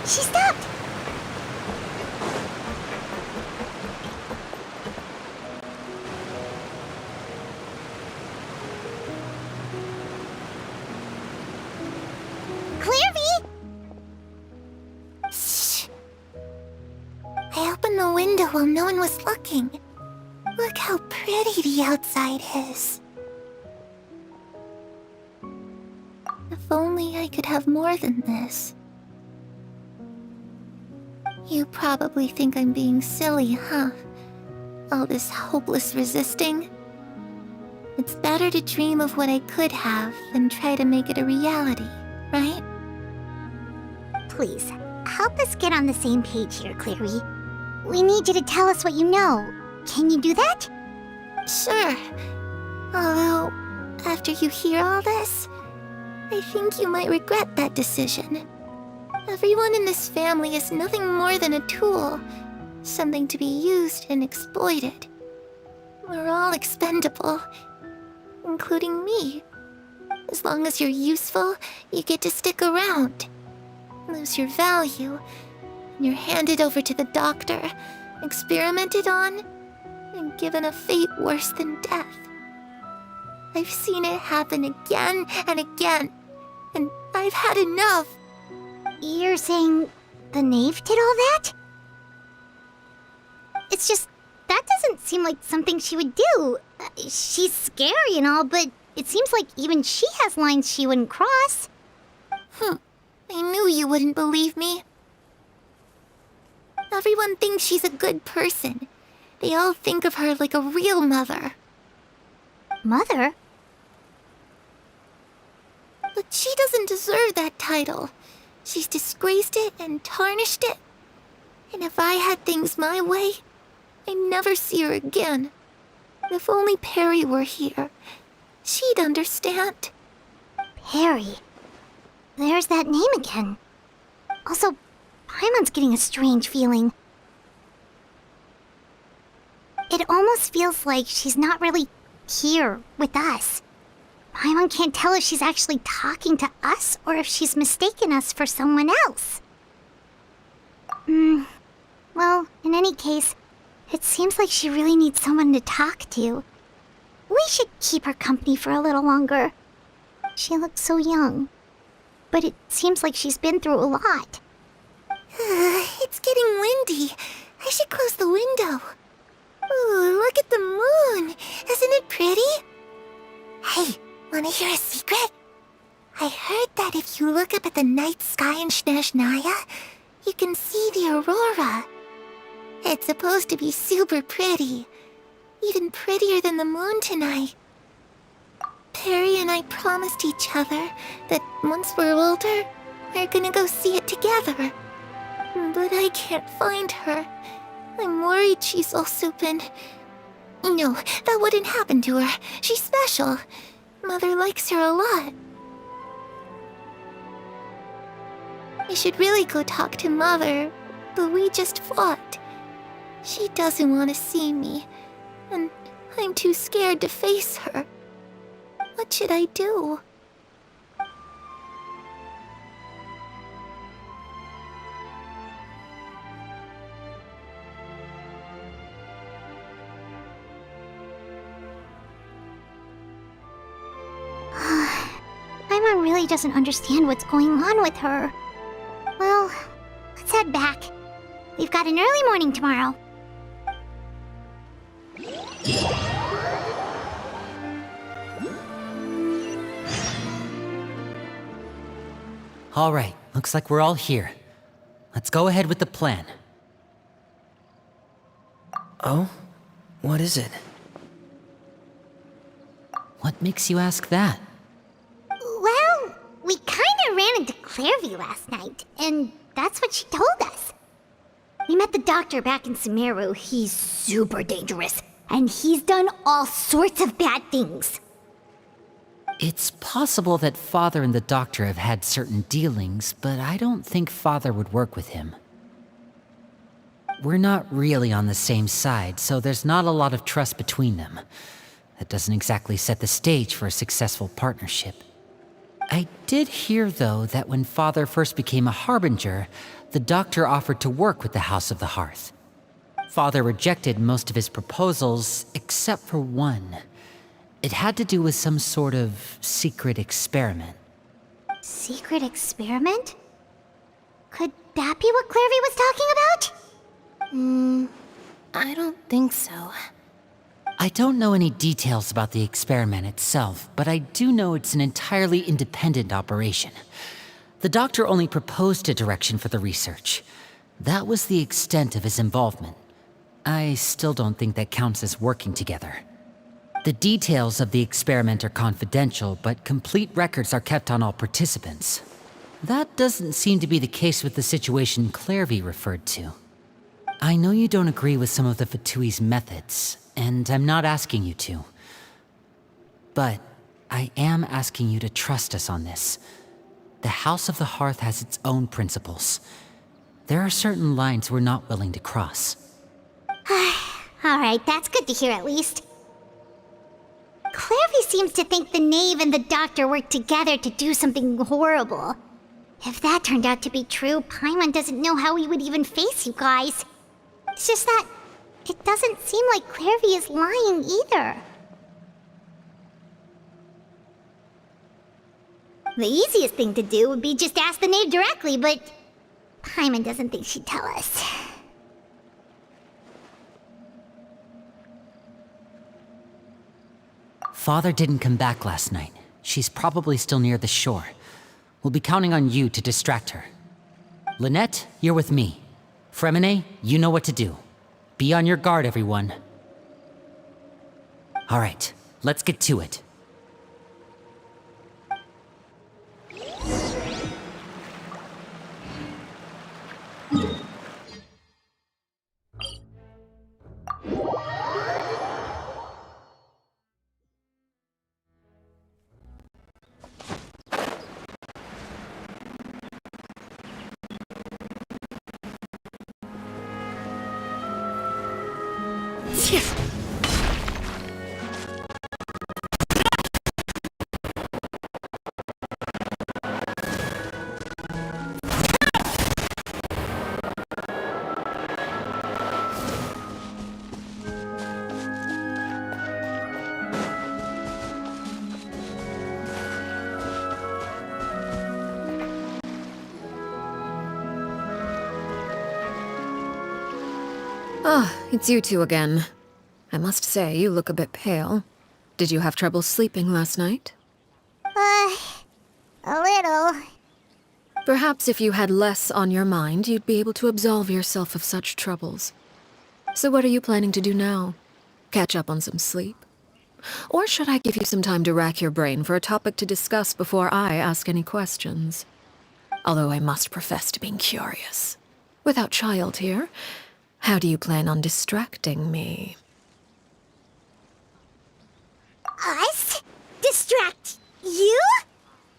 She stopped! Clairvy! Shh! I opened the window while no one was looking. Look how pretty the outside is. If only I could have more than this. You probably think I'm being silly, huh? All this hopeless resisting? It's better to dream of what I could have than try to make it a reality. right? Please, help us get on the same page here, Clary. We need you to tell us what you know. Can you do that? Sure. Although, after you hear all this, I think you might regret that decision. Everyone in this family is nothing more than a tool, something to be used and exploited. We're all expendable, including me. As long as you're useful, you get to stick around. Lose your value, and you're handed over to the doctor, experimented on, and given a fate worse than death. I've seen it happen again and again, and I've had enough. You're saying the knave did all that? It's just, that doesn't seem like something she would do. She's scary and all, but it seems like even she has lines she wouldn't cross. I knew you wouldn't believe me. Everyone thinks she's a good person. They all think of her like a real mother. Mother? But she doesn't deserve that title. She's disgraced it and tarnished it. And if I had things my way, I'd never see her again. If only Perry were here, she'd understand. Perry. There's that name again. Also, Paimon's getting a strange feeling. It almost feels like she's not really here with us. Paimon can't tell if she's actually talking to us or if she's mistaken us for someone else. Well, in any case, it seems like she really needs someone to talk to. We should keep her company for a little longer. She looks so young. But it seems like she's been through a lot. It's getting windy. I should close the window. Ooh, look at the moon. Isn't it pretty? Hey, wanna hear a secret? I heard that if you look up at the night sky in Snezhnaya, you can see the aurora. It's supposed to be super pretty. Even prettier than the moon tonight. Perry and I promised each other that once we're older, we're gonna go see it together. But I can't find her. I'm worried she's also been... No, that wouldn't happen to her. She's special. Mother likes her a lot. I should really go talk to Mother, but we just fought. She doesn't want to see me, and I'm too scared to face her. What should I do? Paimon really doesn't understand what's going on with her. Well, let's head back. We've got an early morning tomorrow. All right, looks like we're all here. Let's go ahead with the plan. Oh? What is it? What makes you ask that? Well, we kinda ran into Clairview last night, and that's what she told us. We met the doctor back in Sumeru. He's super dangerous, and he's done all sorts of bad things. It's possible that Father and the Doctor have had certain dealings, but I don't think Father would work with him. We're not really on the same side, so there's not a lot of trust between them. That doesn't exactly set the stage for a successful partnership. I did hear, though, that when Father first became a Harbinger, the Doctor offered to work with the House of the Hearth. Father rejected most of his proposals, except for one. It had to do with some sort of secret experiment. Secret experiment? Could that be what Clairview was talking about? I don't think so. I don't know any details about the experiment itself, but I do know it's an entirely independent operation. The Doctor only proposed a direction for the research. That was the extent of his involvement. I still don't think that counts as working together. The details of the experiment are confidential, but complete records are kept on all participants. That doesn't seem to be the case with the situation Clairvy referred to. I know you don't agree with some of the Fatui's methods, and I'm not asking you to. But I am asking you to trust us on this. The House of the Hearth has its own principles. There are certain lines we're not willing to cross. Alright, that's good to hear at least. Clairvy seems to think the knave and the doctor worked together to do something horrible. If that turned out to be true, Paimon doesn't know how he would even face you guys. It's just that it doesn't seem like Clairvy is lying either. The easiest thing to do would be just ask the knave directly, but Paimon doesn't think she'd tell us. Father didn't come back last night. She's probably still near the shore. We'll be counting on you to distract her. Lynette, you're with me. Fremine, you know what to do. Be on your guard, everyone. All right, let's get to it. Ah, it's you two again. I must say, you look a bit pale. Did you have trouble sleeping last night? A little. Perhaps if you had less on your mind, you'd be able to absolve yourself of such troubles. So what are you planning to do now? Catch up on some sleep? Or should I give you some time to rack your brain for a topic to discuss before I ask any questions? Although I must profess to being curious. Without Child here, how do you plan on distracting me? Us? Distract you?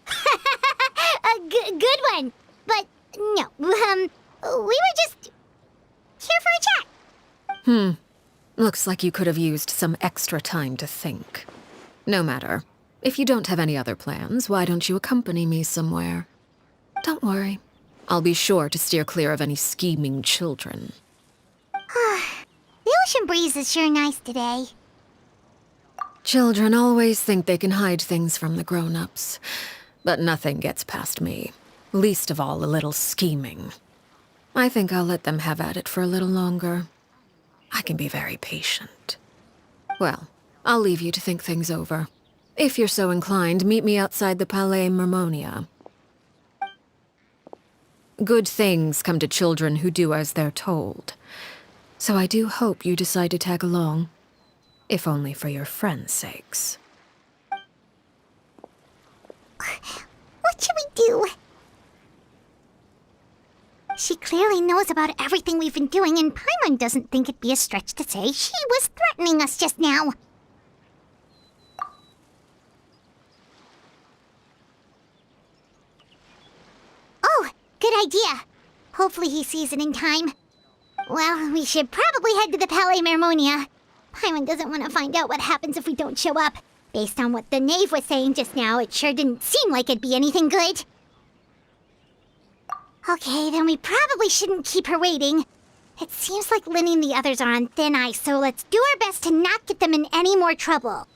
A good one. But no, we were just here for a chat. Looks like you could have used some extra time to think. No matter. If you don't have any other plans, why don't you accompany me somewhere? Don't worry. I'll be sure to steer clear of any scheming children. The ocean breeze is sure nice today. Children always think they can hide things from the grown-ups. But nothing gets past me. Least of all a little scheming. I think I'll let them have at it for a little longer. I can be very patient. Well, I'll leave you to think things over. If you're so inclined, meet me outside the Palais Mermonia. Good things come to children who do as they're told. So I do hope you decide to tag along. If only for your friends' sakes. What should we do? She clearly knows about everything we've been doing, and Paimon doesn't think it'd be a stretch to say she was threatening us just now. Oh, good idea. Hopefully he sees it in time. Well, we should probably head to the Palais Mermonia. Paimon doesn't want to find out what happens if we don't show up. Based on what the knave was saying just now, it sure didn't seem like it'd be anything good. Okay, then we probably shouldn't keep her waiting. It seems like Lynn and the others are on thin ice, so let's do our best to not get them in any more trouble.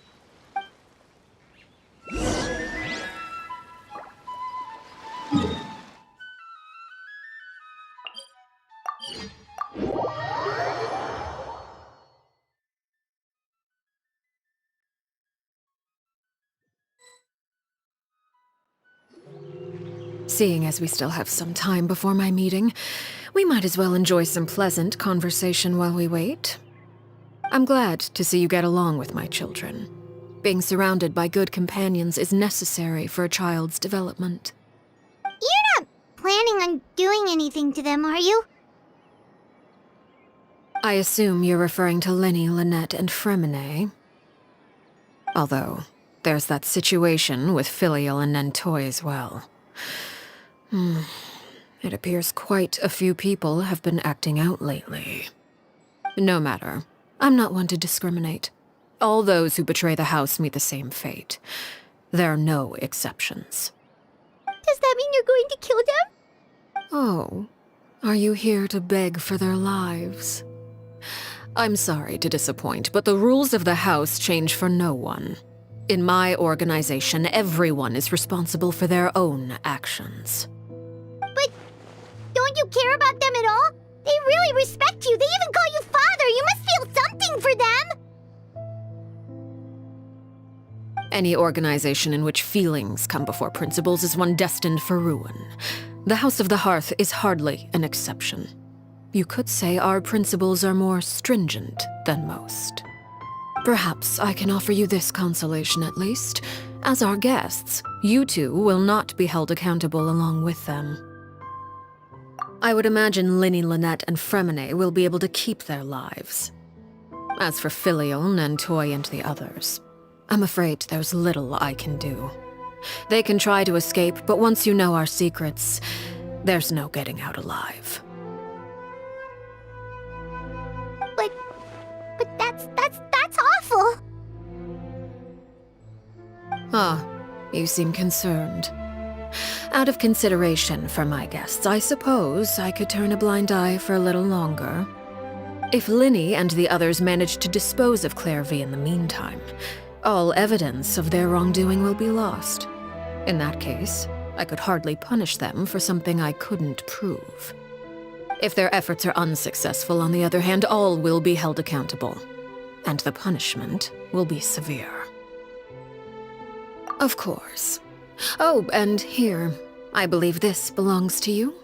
Seeing as we still have some time before my meeting, we might as well enjoy some pleasant conversation while we wait. I'm glad to see you get along with my children. Being surrounded by good companions is necessary for a child's development. You're not planning on doing anything to them, are you? I assume you're referring to Lenny, Lynette, and Fremine. Although, there's that situation with Filial and Nentoy as well. It appears quite a few people have been acting out lately. No matter. I'm not one to discriminate. All those who betray the house meet the same fate. There are no exceptions. Does that mean you're going to kill them? Oh, are you here to beg for their lives? I'm sorry to disappoint, but the rules of the house change for no one. In my organization, everyone is responsible for their own actions. But don't you care about them at all? They really respect you. They even call you father. You must feel something for them. Any organization in which feelings come before principles is one destined for ruin. The House of the Hearth is hardly an exception. You could say our principles are more stringent than most. Perhaps I can offer you this consolation at least. As our guests, you two will not be held accountable along with them. I would imagine Linny, Lynette, and Fremine will be able to keep their lives. As for Filial, Nentoy, and the others, I'm afraid there's little I can do. They can try to escape, but once you know our secrets, there's no getting out alive. But that's awful. Ah, you seem concerned. Out of consideration for my guests, I suppose I could turn a blind eye for a little longer. If Linny and the others manage to dispose of Claire V in the meantime, all evidence of their wrongdoing will be lost. In that case, I could hardly punish them for something I couldn't prove. If their efforts are unsuccessful, on the other hand, all will be held accountable, and the punishment will be severe. Of course. Oh, and here, I believe this belongs to you.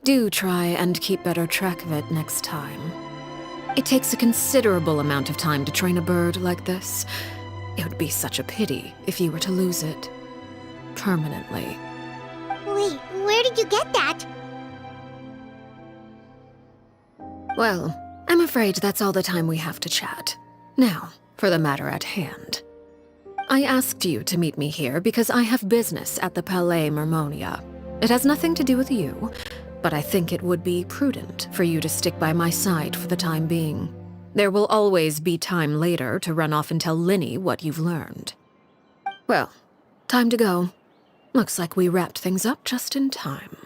Do try and keep better track of it next time. It takes a considerable amount of time to train a bird like this. It would be such a pity if you were to lose it. Permanently. Wait, where did you get that? Well, I'm afraid that's all the time we have to chat. Now, for the matter at hand. I asked you to meet me here because I have business at the Palais Mermonia. It has nothing to do with you, but I think it would be prudent for you to stick by my side for the time being. There will always be time later to run off and tell Linny what you've learned. Well, time to go. Looks like we wrapped things up just in time.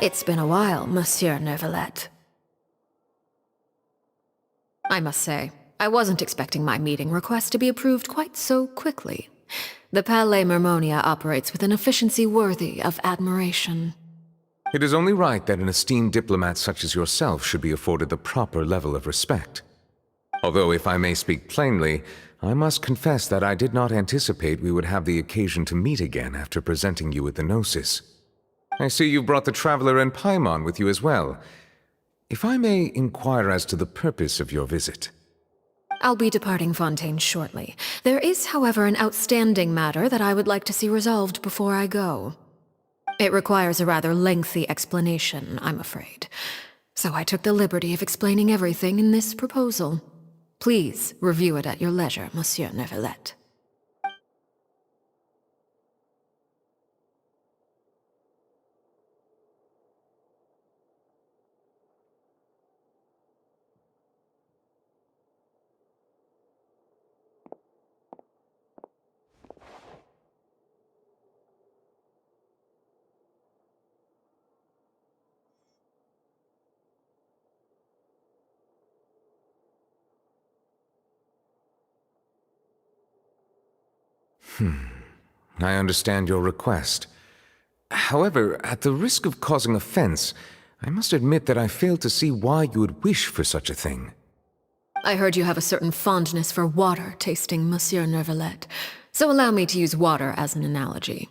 It's been a while, Monsieur Neuvillette. I must say, I wasn't expecting my meeting request to be approved quite so quickly. The Palais Mermonia operates with an efficiency worthy of admiration. It is only right that an esteemed diplomat such as yourself should be afforded the proper level of respect. Although, if I may speak plainly, I must confess that I did not anticipate we would have the occasion to meet again after presenting you with the Gnosis. I see you brought the Traveler and Paimon with you as well. If I may inquire as to the purpose of your visit. I'll be departing Fontaine shortly. There is, however, an outstanding matter that I would like to see resolved before I go. It requires a rather lengthy explanation, I'm afraid. So I took the liberty of explaining everything in this proposal. Please review it at your leisure, Monsieur Neuvillette. I understand your request. However, at the risk of causing offense, I must admit that I fail to see why you would wish for such a thing. I heard you have a certain fondness for water tasting, Monsieur Neuvillette, so allow me to use water as an analogy.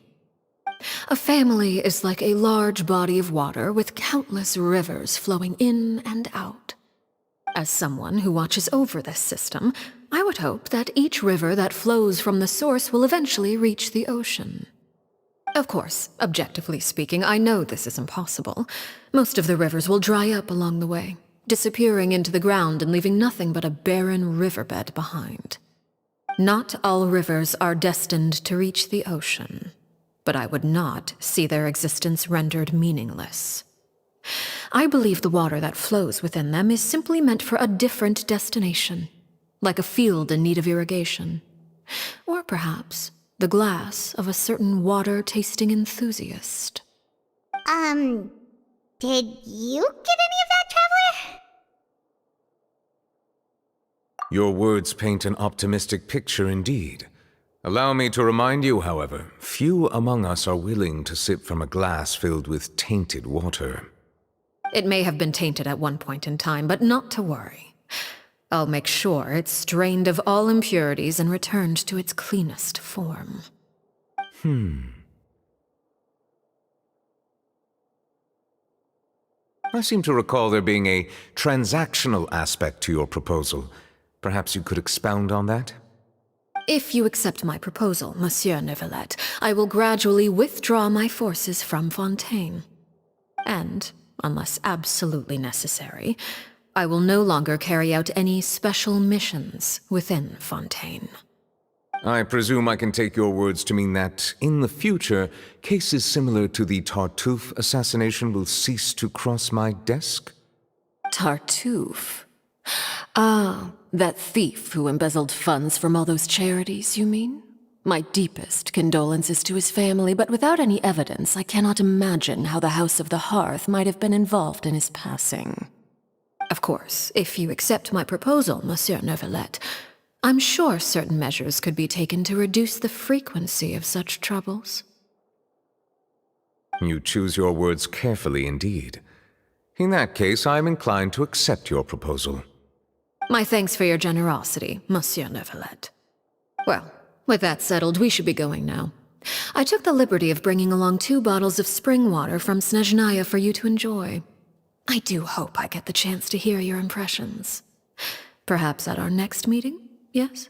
A family is like a large body of water with countless rivers flowing in and out. As someone who watches over this system, I would hope that each river that flows from the source will eventually reach the ocean. Of course, objectively speaking, I know this is impossible. Most of the rivers will dry up along the way, disappearing into the ground and leaving nothing but a barren riverbed behind. Not all rivers are destined to reach the ocean, but I would not see their existence rendered meaningless. I believe the water that flows within them is simply meant for a different destination, like a field in need of irrigation. Or perhaps the glass of a certain water-tasting enthusiast. Did you get any of that, Traveler? Your words paint an optimistic picture indeed. Allow me to remind you, however, few among us are willing to sip from a glass filled with tainted water. It may have been tainted at one point in time, but not to worry. I'll make sure it's strained of all impurities and returned to its cleanest form. I seem to recall there being a transactional aspect to your proposal. Perhaps you could expound on that? If you accept my proposal, Monsieur Neuvillette, I will gradually withdraw my forces from Fontaine. And, unless absolutely necessary, I will no longer carry out any special missions within Fontaine. I presume I can take your words to mean that, in the future, cases similar to the Tartuffe assassination will cease to cross my desk? Tartuffe? Ah, that thief who embezzled funds from all those charities, you mean? My deepest condolences to his family, but without any evidence, I cannot imagine how the House of the Hearth might have been involved in his passing. Of course, if you accept my proposal, Monsieur Neuvillette, I'm sure certain measures could be taken to reduce the frequency of such troubles. You choose your words carefully indeed. In that case, I am inclined to accept your proposal. My thanks for your generosity, Monsieur Neuvillette. Well, with that settled, we should be going now. I took the liberty of bringing along 2 bottles of spring water from Snezhnaya for you to enjoy. I do hope I get the chance to hear your impressions. Perhaps at our next meeting, yes?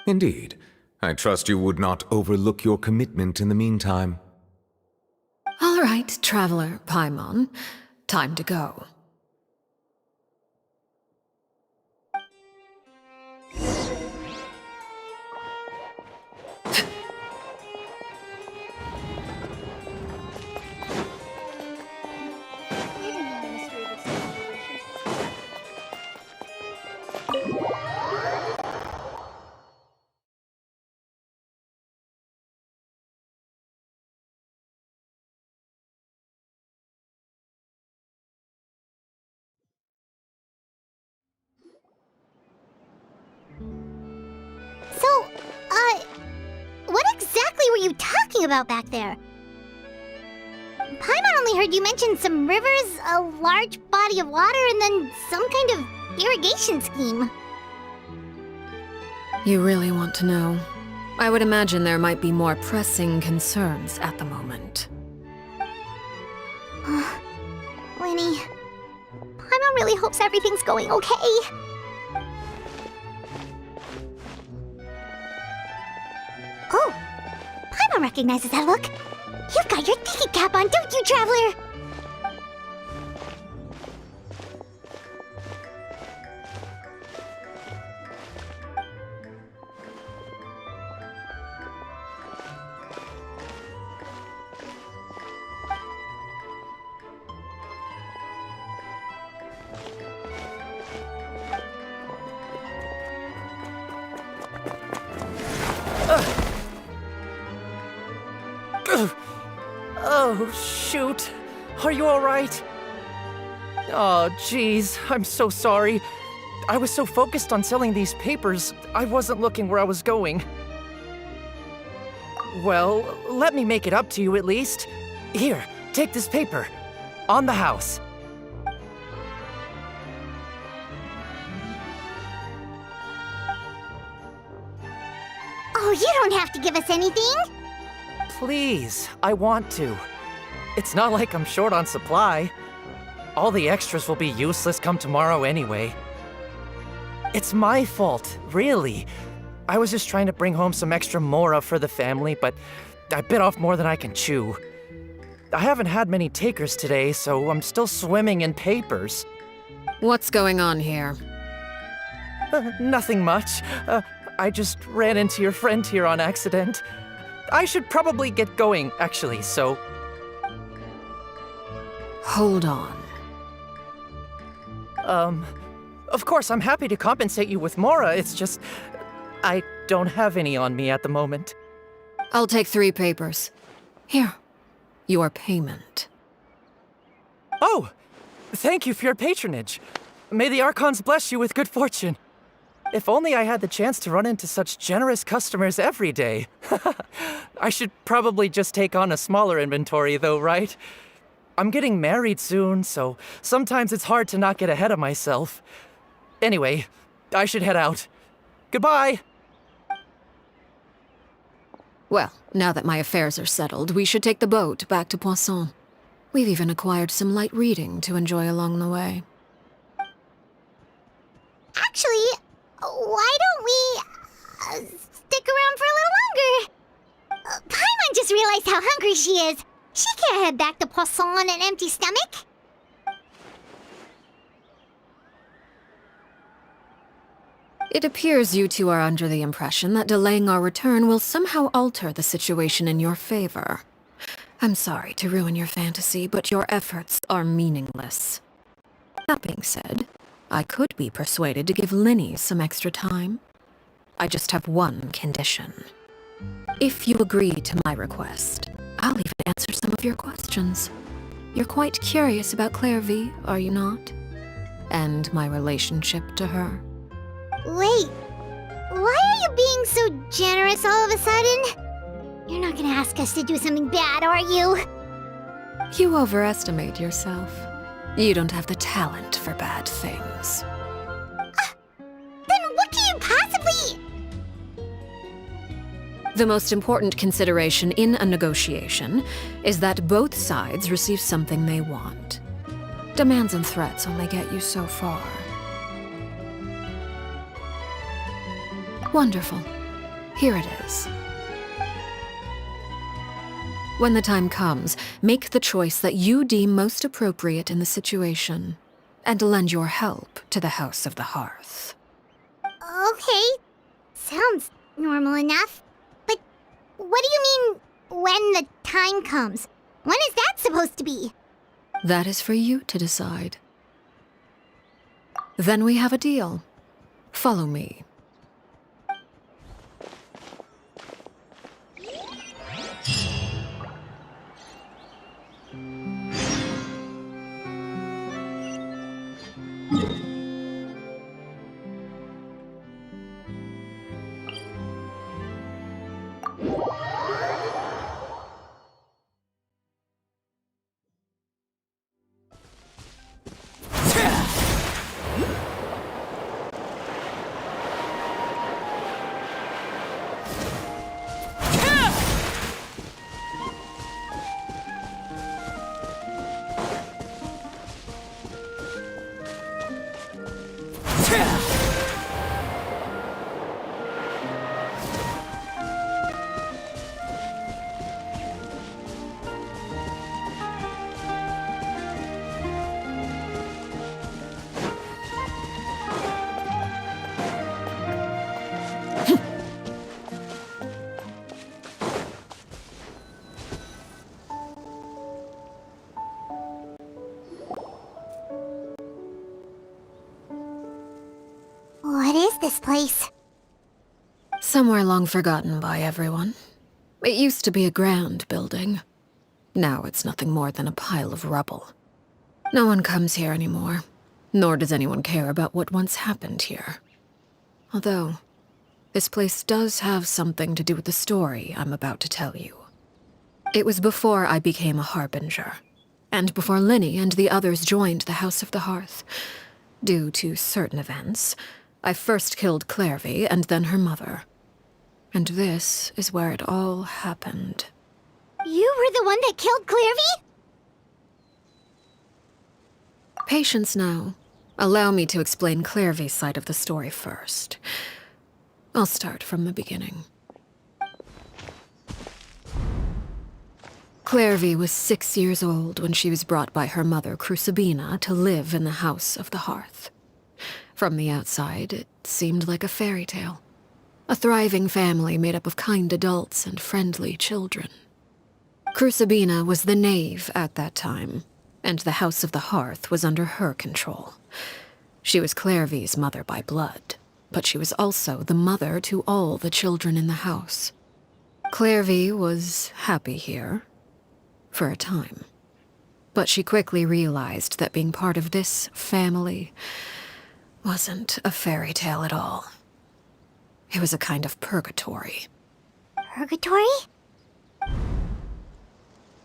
Indeed. I trust you would not overlook your commitment in the meantime. All right, Traveler Paimon. Time to go. So, what exactly were you talking about back there? Paimon only heard you mention some rivers, a large body of water, and then some kind of irrigation scheme. You really want to know? I would imagine there might be more pressing concerns at the moment. Winnie, Paimon really hopes everything's going okay. Oh, Paimon recognizes that look. You've got your tiki cap on, don't you, Traveler? Oh, shoot. Are you alright? Oh, jeez. I'm so sorry. I was so focused on selling these papers, I wasn't looking where I was going. Well, let me make it up to you at least. Here, take this paper. On the house. Oh, you don't have to give us anything. Please, I want to. It's not like I'm short on supply. All the extras will be useless come tomorrow anyway. It's my fault, really. I was just trying to bring home some extra mora for the family, but I bit off more than I can chew. I haven't had many takers today, so I'm still swimming in papers. What's going on here? Nothing much. I just ran into your friend here on accident. I should probably get going, actually, so... Hold on. Of course, I'm happy to compensate you with mora, it's just... I don't have any on me at the moment. I'll take 3 papers. Here. Your payment. Oh! Thank you for your patronage. May the Archons bless you with good fortune. If only I had the chance to run into such generous customers every day. I should probably just take on a smaller inventory though, right? I'm getting married soon, so sometimes it's hard to not get ahead of myself. Anyway, I should head out. Goodbye! Well, now that my affairs are settled, we should take the boat back to Poisson. We've even acquired some light reading to enjoy along the way. Actually, why don't we stick around for a little longer? Paimon just realized how hungry she is. She can't head back to Poisson on an empty stomach. It appears you two are under the impression that delaying our return will somehow alter the situation in your favor. I'm sorry to ruin your fantasy, but your efforts are meaningless. That being said, I could be persuaded to give Linny some extra time. I just have one condition. If you agree to my request, I'll even answer some of your questions. You're quite curious about Clairvy, are you not? And my relationship to her. Wait, why are you being so generous all of a sudden? You're not gonna ask us to do something bad, are you? You overestimate yourself. You don't have the talent for bad things. Then what can you possibly... The most important consideration in a negotiation is that both sides receive something they want. Demands and threats only get you so far. Wonderful. Here it is. When the time comes, make the choice that you deem most appropriate in the situation, and lend your help to the House of the Hearth. Okay, sounds normal enough. But what do you mean, when the time comes? When is that supposed to be? That is for you to decide. Then we have a deal. Follow me. What is this place? Somewhere long forgotten by everyone. It used to be a grand building. Now it's nothing more than a pile of rubble. No one comes here anymore, nor does anyone care about what once happened here. Although, this place does have something to do with the story I'm about to tell you. It was before I became a Harbinger, and before Linny and the others joined the House of the Hearth. Due to certain events, I first killed Clairvy and then her mother. And this is where it all happened. You were the one that killed Clairvy? Patience now. Allow me to explain Clairvy's side of the story first. I'll start from the beginning. Clairvy was 6 years old when she was brought by her mother, Crucibina, to live in the House of the Hearth. From the outside, it seemed like a fairy tale. A thriving family made up of kind adults and friendly children. Crucibina was the knave at that time, and the House of the Hearth was under her control. She was Clairvy's mother by blood, but she was also the mother to all the children in the house. Clairvy was happy here, for a time. But she quickly realized that being part of this family wasn't a fairy tale at all. It was a kind of purgatory. Purgatory?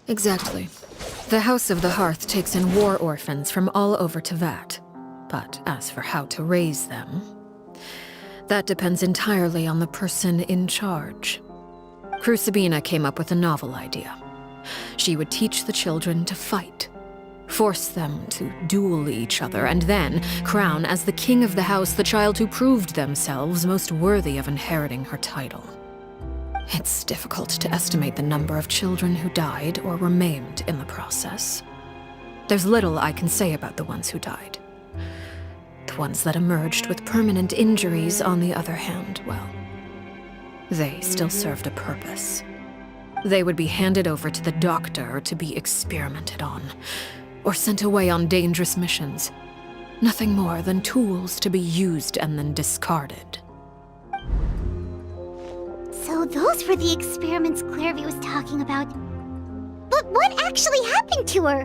Exactly. The House of the Hearth takes in war orphans from all over Tevat. But as for how to raise them, that depends entirely on the person in charge. Crucibina came up with a novel idea. She would teach the children to fight, force them to duel each other, and then crown as the king of the house the child who proved themselves most worthy of inheriting her title. It's difficult to estimate the number of children who died or were maimed in the process. There's little I can say about the ones who died. The ones that emerged with permanent injuries, on the other hand, well, they still served a purpose. They would be handed over to the doctor to be experimented on, or sent away on dangerous missions. Nothing more than tools to be used and then discarded. So those were the experiments Clairvy was talking about. But what actually happened to her?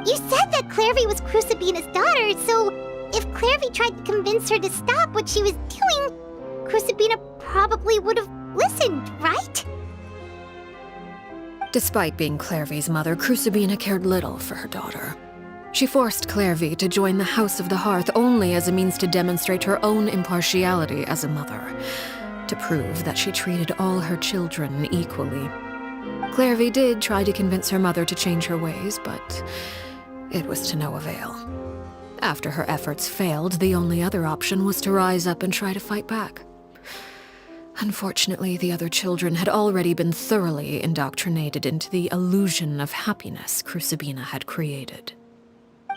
You said that Clairvy was Crucibina's daughter, so if Clairvy tried to convince her to stop what she was doing, Crucibina probably would have listened, right? Despite being Clairvy's mother, Crucibina cared little for her daughter. She forced Clairvy to join the House of the Hearth only as a means to demonstrate her own impartiality as a mother, to prove that she treated all her children equally. Clairvy did try to convince her mother to change her ways, but it was to no avail. After her efforts failed, the only other option was to rise up and try to fight back. Unfortunately, the other children had already been thoroughly indoctrinated into the illusion of happiness Crucibina had created.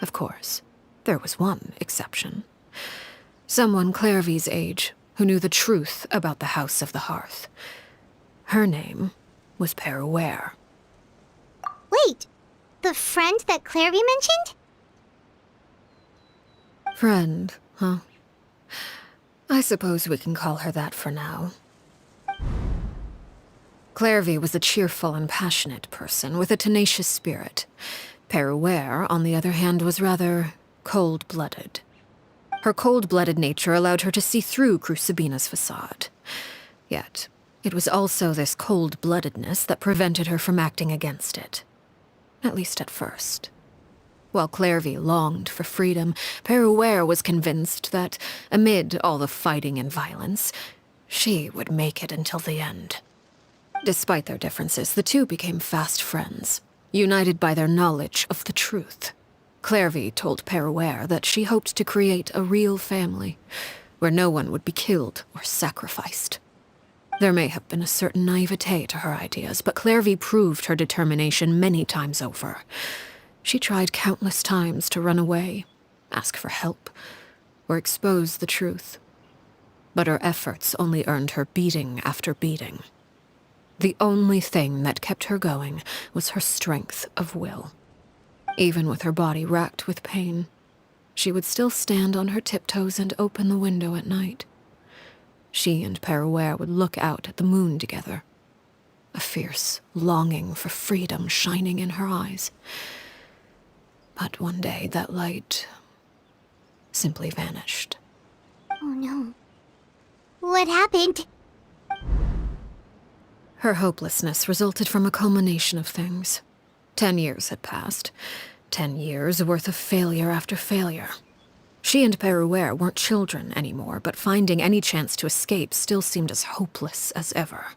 Of course, there was one exception. Someone Clairvy's age who knew the truth about the House of the Hearth. Her name was Peruere. Wait, the friend that Clairvy mentioned? Friend, huh? I suppose we can call her that for now. Clairvy was a cheerful and passionate person with a tenacious spirit. Peruere, on the other hand, was rather cold-blooded. Her cold-blooded nature allowed her to see through Crucibina's facade. Yet, it was also this cold-bloodedness that prevented her from acting against it. At least at first. While Clairvy longed for freedom, Peruere was convinced that, amid all the fighting and violence, she would make it until the end. Despite their differences, the two became fast friends, united by their knowledge of the truth. Clairvy told Peruere that she hoped to create a real family, where no one would be killed or sacrificed. There may have been a certain naivete to her ideas, but Clairvy proved her determination many times over. She tried countless times to run away, ask for help, or expose the truth. But her efforts only earned her beating after beating. The only thing that kept her going was her strength of will. Even with her body racked with pain, she would still stand on her tiptoes and open the window at night. She and Peruere would look out at the moon together, a fierce longing for freedom shining in her eyes. But one day that light simply vanished. Oh no. What happened? Her hopelessness resulted from a culmination of things. 10 years had passed. 10 years worth of failure after failure. She and Peruere weren't children anymore, but finding any chance to escape still seemed as hopeless as ever.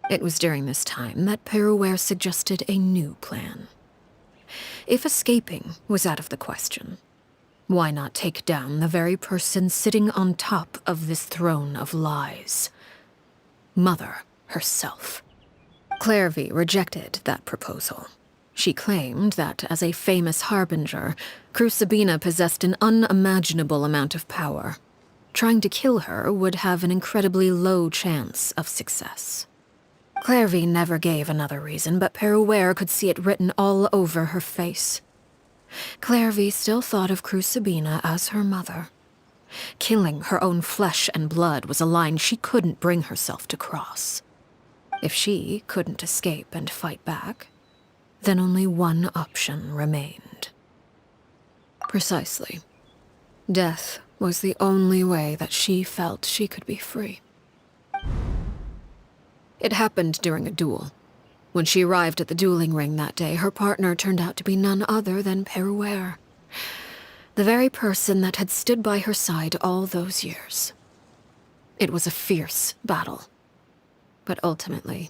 It was during this time that Peruere suggested a new plan. If escaping was out of the question, why not take down the very person sitting on top of this throne of lies? Mother herself. Clairvy rejected that proposal. She claimed that, as a famous harbinger, Crucibina possessed an unimaginable amount of power. Trying to kill her would have an incredibly low chance of success. Clairvy never gave another reason, but Peruere could see it written all over her face. Clairvy still thought of Crucibina as her mother. Killing her own flesh and blood was a line she couldn't bring herself to cross. If she couldn't escape and fight back, then only one option remained. Precisely. Death was the only way that she felt she could be free. It happened during a duel. When she arrived at the dueling ring that day, her partner turned out to be none other than Peruere, the very person that had stood by her side all those years. It was a fierce battle. But ultimately,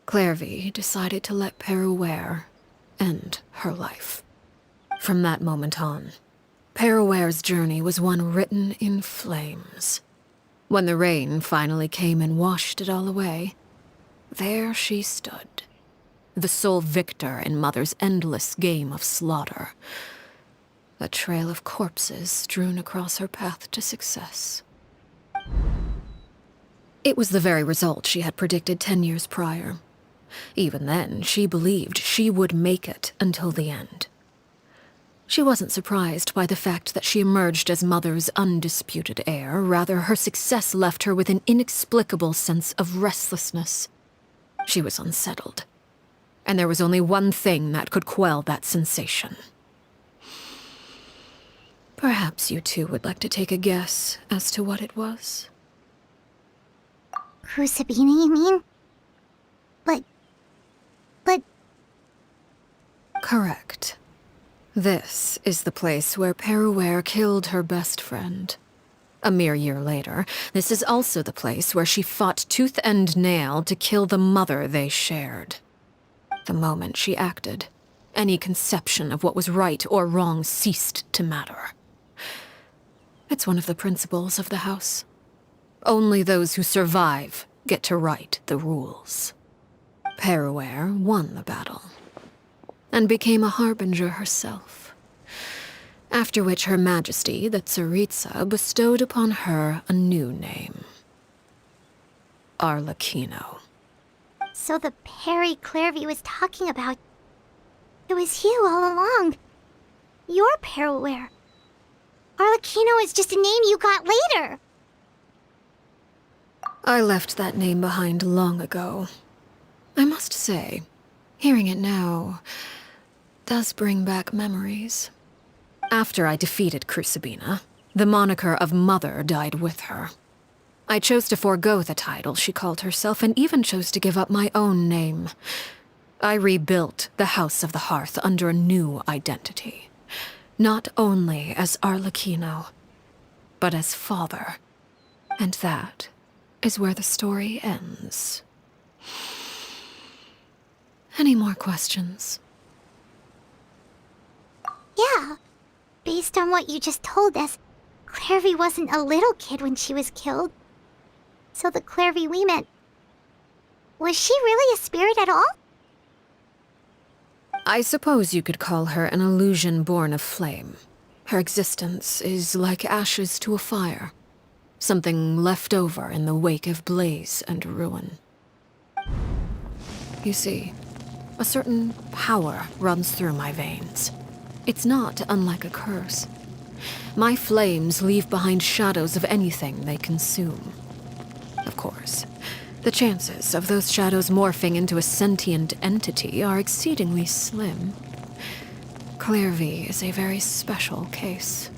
Clairvy decided to let Peruere end her life. From that moment on, Peruere's journey was one written in flames. When the rain finally came and washed it all away, there she stood, the sole victor in Mother's endless game of slaughter, a trail of corpses strewn across her path to success. It was the very result she had predicted 10 years prior. Even then, she believed she would make it until the end. She wasn't surprised by the fact that she emerged as Mother's undisputed heir. Rather, her success left her with an inexplicable sense of restlessness. She was unsettled, and there was only one thing that could quell that sensation. Perhaps you two would like to take a guess as to what it was? Crucibina, you mean? But... Correct. This is the place where Peruere killed her best friend. A mere year later, this is also the place where she fought tooth and nail to kill the mother they shared. The moment she acted, any conception of what was right or wrong ceased to matter. It's one of the principles of the house. Only those who survive get to write the rules. Peruere won the battle, and became a harbinger herself. After which Her Majesty, the Tsaritsa, bestowed upon her a new name. Arlecchino. So the Perry Clairvy was talking about... It was you all along. You're Peruere. Arlecchino is just a name you got later. I left that name behind long ago. I must say, hearing it now does bring back memories. After I defeated Crucibina, the moniker of Mother died with her. I chose to forego the title she called herself, and even chose to give up my own name. I rebuilt the House of the Hearth under a new identity. Not only as Arlecchino, but as father. And that is where the story ends. Any more questions? Yeah. Based on what you just told us, Clairvy wasn't a little kid when she was killed. So the Clairvy we met... Was she really a spirit at all? I suppose you could call her an illusion born of flame. Her existence is like ashes to a fire. Something left over in the wake of blaze and ruin. You see, a certain power runs through my veins. It's not unlike a curse. My flames leave behind shadows of anything they consume. Of course, the chances of those shadows morphing into a sentient entity are exceedingly slim. Clairvy is a very special case.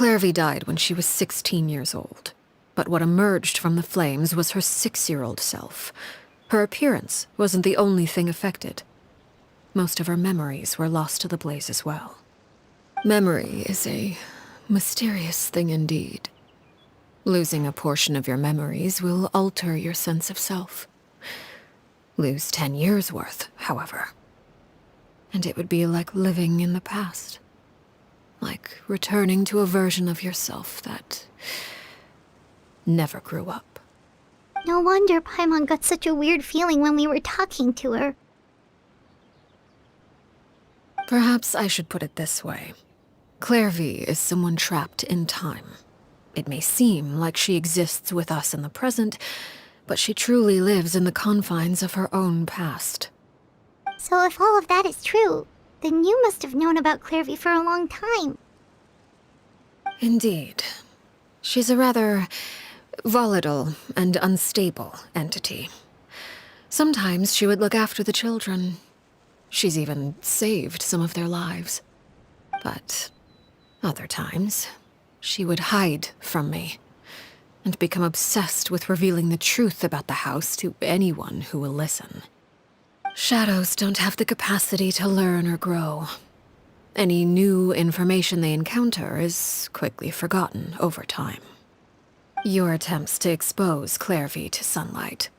Clairvy died when she was 16 years old. But what emerged from the flames was her 6-year-old self. Her appearance wasn't the only thing affected. Most of her memories were lost to the blaze as well. Memory is a mysterious thing indeed. Losing a portion of your memories will alter your sense of self. Lose 10 years' worth, however, and it would be like living in the past. Like returning to a version of yourself that never grew up. No wonder Paimon got such a weird feeling when we were talking to her. Perhaps I should put it this way. Clairvy is someone trapped in time. It may seem like she exists with us in the present, but she truly lives in the confines of her own past. So if all of that is true, then you must have known about Clairvy for a long time. Indeed. She's a rather volatile and unstable entity. Sometimes she would look after the children. She's even saved some of their lives. But other times, she would hide from me and become obsessed with revealing the truth about the house to anyone who will listen. Shadows don't have the capacity to learn or grow. Any new information they encounter is quickly forgotten over time. Your attempts to expose Clairvy to sunlight.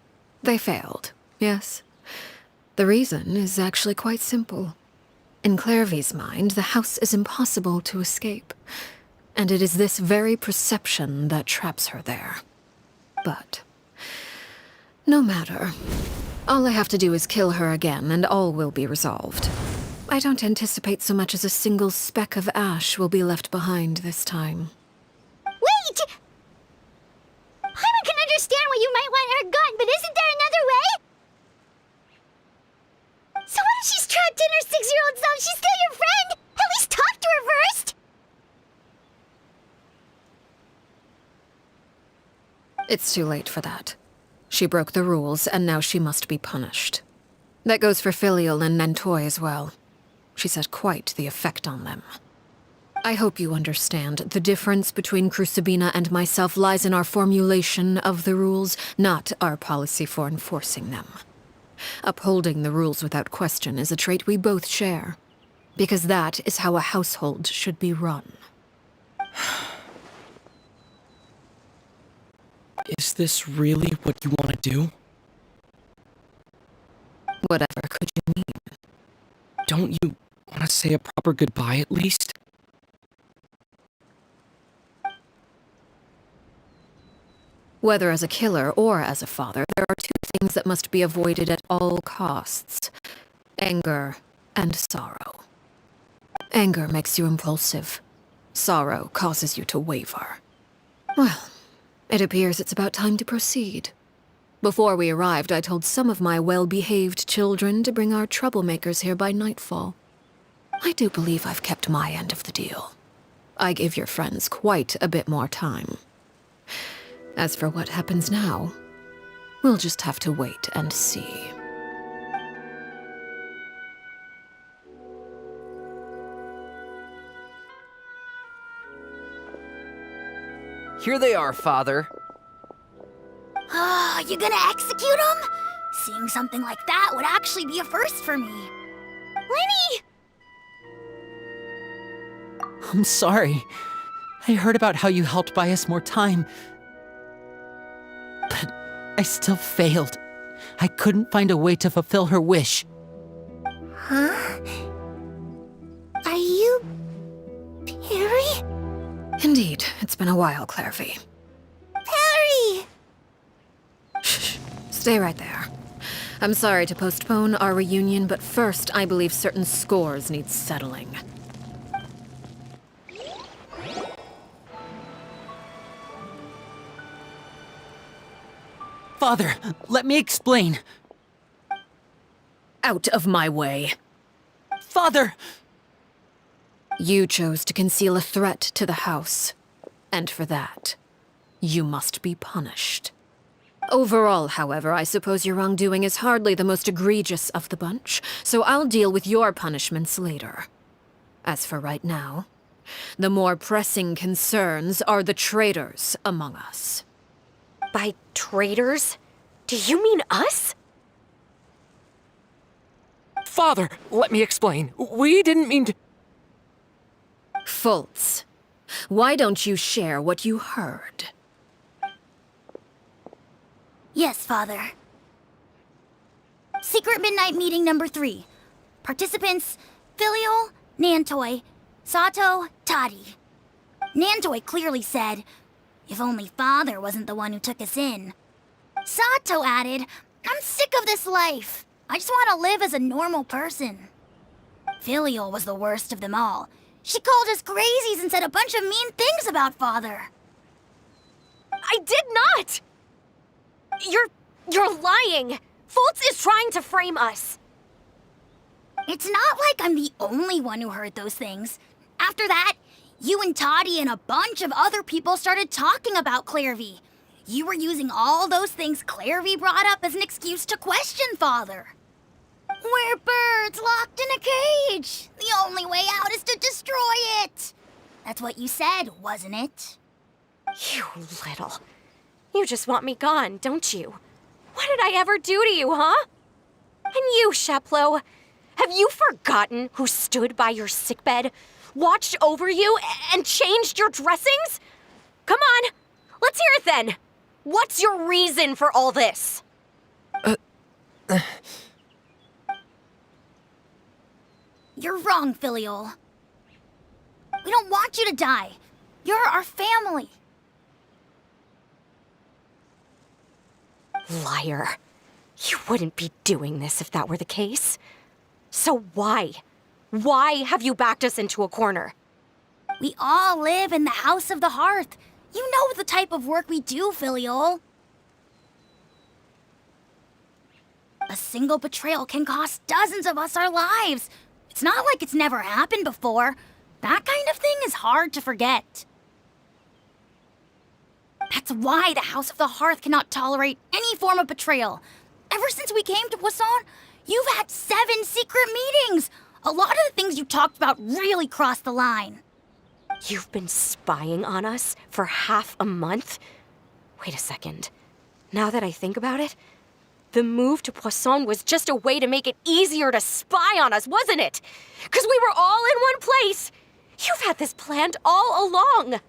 They failed, yes. The reason is actually quite simple. In Clairvy's mind, the house is impossible to escape, and it is this very perception that traps her there. But no matter. All I have to do is kill her again, and all will be resolved. I don't anticipate so much as a single speck of ash will be left behind this time. Wait! Paimon can understand why you might want her gone, but isn't there another way? So what if she's trapped in her 6-year-old self? She's still your friend! At least talk to her first! It's too late for that. She broke the rules, and now she must be punished. That goes for Filial and Nantoy as well. She's had quite the effect on them. I hope you understand the difference between Crucibina and myself lies in our formulation of the rules, not our policy for enforcing them. Upholding the rules without question is a trait we both share, because that is how a household should be run. Is this really what you want to do? Whatever could you mean? Don't you want to say a proper goodbye at least? Whether as a killer or as a father, there are two things that must be avoided at all costs: anger and sorrow. Anger makes you impulsive. Sorrow causes you to waver. Well, it appears it's about time to proceed. Before we arrived, I told some of my well-behaved children to bring our troublemakers here by nightfall. I do believe I've kept my end of the deal. I give your friends quite a bit more time. As for what happens now, we'll just have to wait and see. Here they are, Father. You gonna execute him? Seeing something like that would actually be a first for me. Lenny! I'm sorry. I heard about how you helped buy us more time. But I still failed. I couldn't find a way to fulfill her wish. Huh? Are you... Perry? Indeed, it's been a while, Clairvy. Perry! Shh, stay right there. I'm sorry to postpone our reunion, but first I believe certain scores need settling. Father, let me explain. Out of my way. Father! You chose to conceal a threat to the house, and for that, you must be punished. Overall, however, I suppose your wrongdoing is hardly the most egregious of the bunch, so I'll deal with your punishments later. As for right now, The more pressing concerns are the traitors among us. By traitors? Do you mean us? Father, let me explain. We didn't mean to. Fultz, why don't you share what you heard? Yes, Father. Secret Midnight Meeting number 3. Participants, Filial, Nantoi, Sato, Toddy. Nantoi clearly said, if only Father wasn't the one who took us in. Sato added, I'm sick of this life. I just want to live as a normal person. Filial was the worst of them all. She called us crazies and said a bunch of mean things about Father. I did not! You're lying! Fultz is trying to frame us. It's not like I'm the only one who heard those things. After that, you and Toddy and a bunch of other people started talking about Clairvy. You were using all those things Clairvy brought up as an excuse to question Father. We're birds locked in a cage. The only way out is to destroy it. That's what you said, wasn't it? You little. You just want me gone, don't you? What did I ever do to you, huh? And you, Sheplo, have you forgotten who stood by your sickbed, watched over you, and changed your dressings? Come on, let's hear it then. What's your reason for all this? You're wrong, Filial. We don't want you to die. You're our family. Liar. You wouldn't be doing this if that were the case. So why? Why have you backed us into a corner? We all live in the House of the Hearth. You know the type of work we do, Filial. A single betrayal can cost dozens of us our lives. It's not like it's never happened before. That kind of thing is hard to forget. That's why the House of the Hearth cannot tolerate any form of betrayal. Ever since we came to Poisson, you've had 7 secret meetings. A lot of the things you talked about really crossed the line. You've been spying on us for half a month? Wait a second. Now that I think about it, the move to Poisson was just a way to make it easier to spy on us, wasn't it? Because we were all in one place. You've had this planned all along.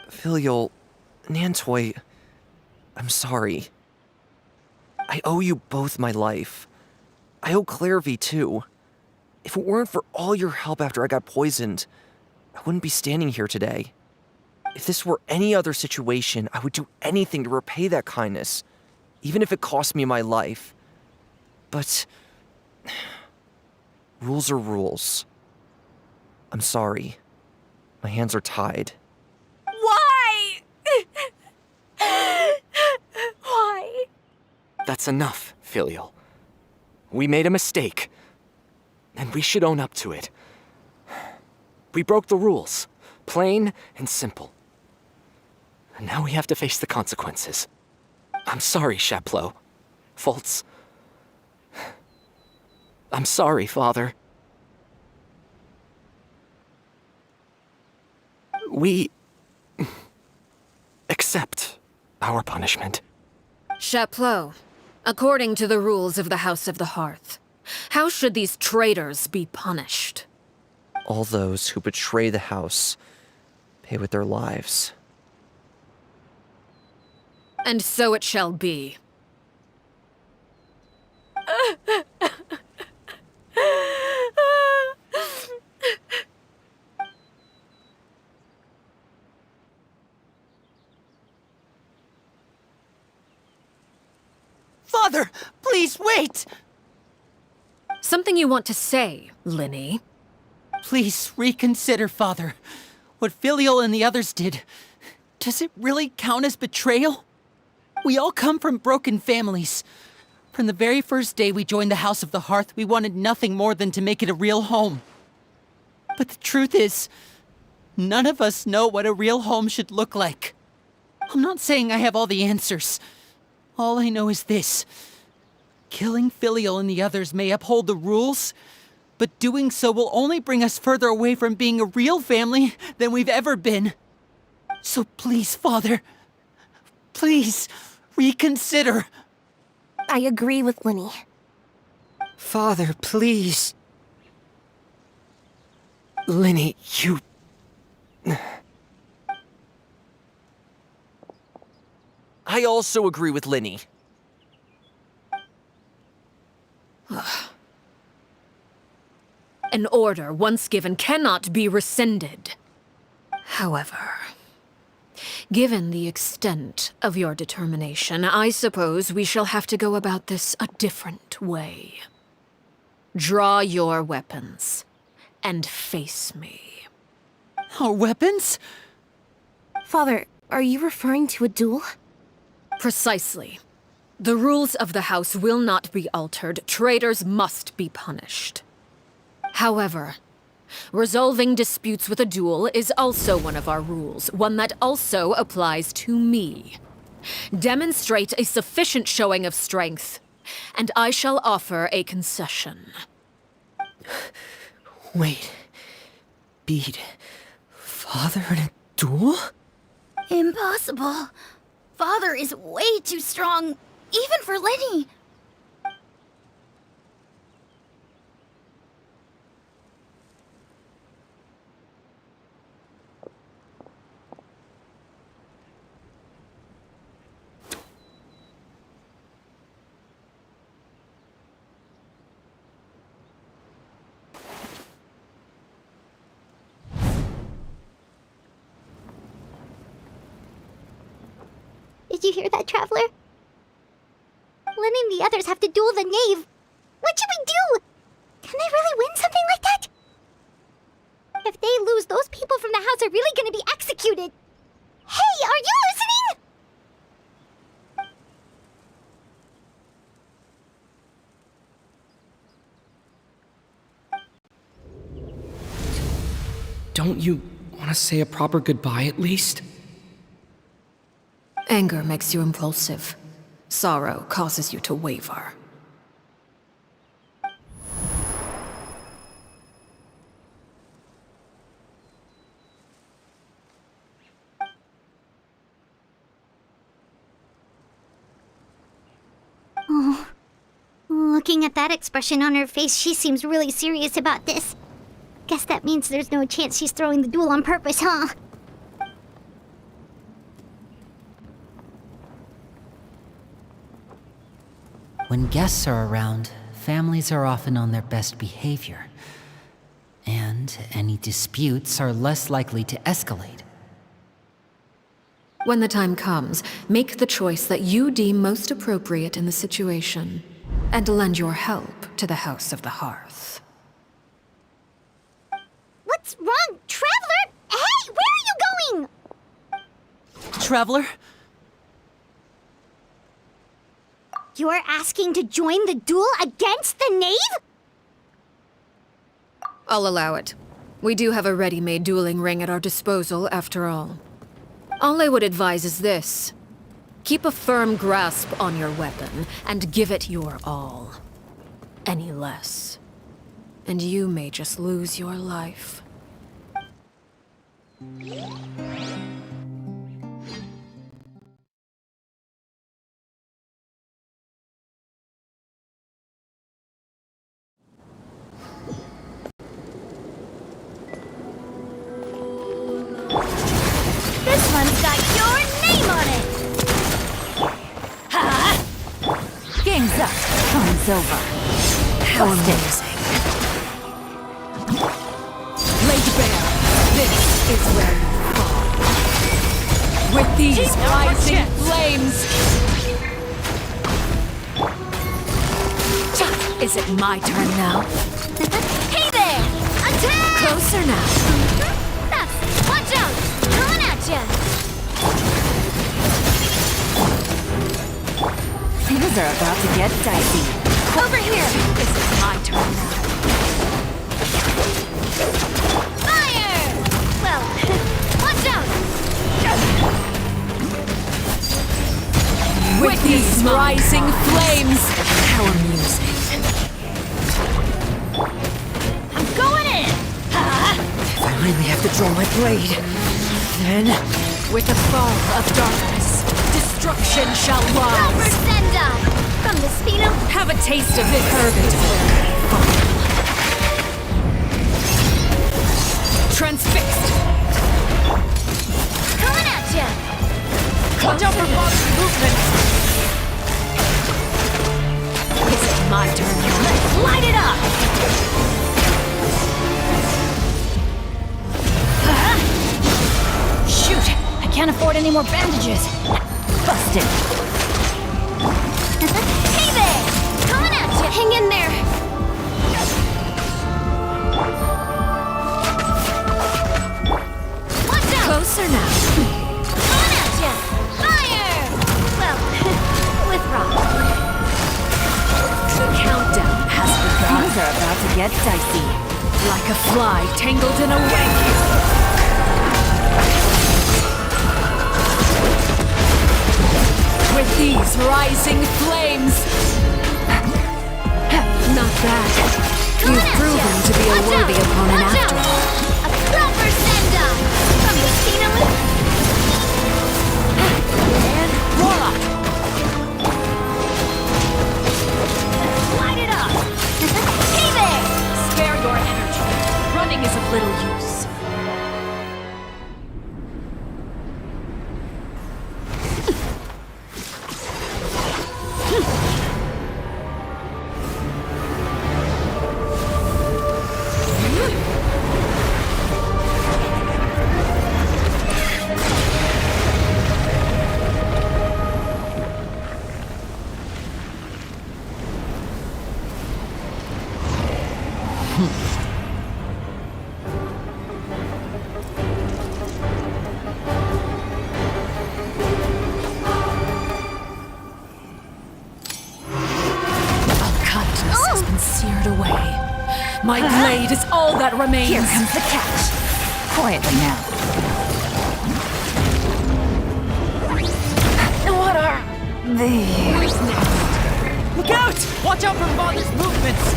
Filial, Nantoi, I'm sorry. I owe you both my life. I owe Clairvy too. If it weren't for all your help after I got poisoned, I wouldn't be standing here today. If this were any other situation, I would do anything to repay that kindness, even if it cost me my life. But rules are rules. I'm sorry. My hands are tied. Why? Why? That's enough, Filial. We made a mistake, and we should own up to it. We broke the rules, plain and simple. And now we have to face the consequences. I'm sorry, Sheplo. Fultz. I'm sorry, Father. We accept our punishment. Chapleau, according to the rules of the House of the Hearth, how should these traitors be punished? All those who betray the house pay with their lives. And so it shall be. Father, please wait! Something you want to say, Linny? Please reconsider, Father. What Filial and the others did, does it really count as betrayal? We all come from broken families. From the very first day we joined the House of the Hearth, we wanted nothing more than to make it a real home. But the truth is, none of us know what a real home should look like. I'm not saying I have all the answers. All I know is this. Killing Filial and the others may uphold the rules, but doing so will only bring us further away from being a real family than we've ever been. So please, Father, please reconsider. I agree with Linny. Father, please. Linny, you... I also agree with Linny. An order once given cannot be rescinded. However, given the extent of your determination, I suppose we shall have to go about this a different way. Draw your weapons and face me. Our weapons? Father, are you referring to a duel? Precisely. The rules of the house will not be altered. Traitors must be punished. However, resolving disputes with a duel is also one of our rules, one that also applies to me. Demonstrate a sufficient showing of strength, and I shall offer a concession. Wait. Beat Father in a duel? Impossible. Father is way too strong, even for Linny. Did you hear that, Traveler? Lenny and the others have to duel the knave. What should we do? Can they really win something like that? If they lose, those people from the house are really gonna be executed. Hey, are you listening? Don't you want to say a proper goodbye at least? Anger makes you impulsive. Sorrow causes you to waver. Oh, looking at that expression on her face, she seems really serious about this. Guess that means there's no chance she's throwing the duel on purpose, huh? When guests are around, families are often on their best behavior. And any disputes are less likely to escalate. When the time comes, make the choice that you deem most appropriate in the situation, and lend your help to the House of the Hearth. What's wrong, Traveler? Hey, where are you going? Traveler? You're asking to join the duel against the knave? I'll allow it. We do have a ready-made dueling ring at our disposal, after all. All I would advise is this. Keep a firm grasp on your weapon, and give it your all. Any less, and you may just lose your life. This one's got your name on it! Ha! Game's up. Time's over. How amazing. Laid bare, this is where you fall. With these rising flames! Is it my turn now? Hey there! Attack! Closer now. That's, watch out! Coming at ya! Things are about to get dicey. Over here! Is it my turn now? Fire! Well, watch out! With these rising flames! How amusing. finally have to draw my blade. Then, with the fall of darkness, destruction shall rise. Represenda! From the Spino. Have a taste of this purgatory. Transfixed. Coming at ya! Watch out for Bob's movements. Is it my turn now? Let's light it up! Shoot! I can't afford any more bandages. Busted. Hey there! Coming at ya! Hang in there. Watch out! Closer now. Coming at ya! Fire! Well, with rock. The countdown has begun. Things are about to get dicey. Like a fly tangled in a web. With these rising flames. Not bad. You've proven to be a worthy opponent after all. A proper send-up! From the Spino. And voila! Light it up! Hey there! Spare your energy. Running is of little use. Has been seared away. My blade is all that remains. Here comes the catch. Quietly now. What are these? Look out! Watch out for Father's movements!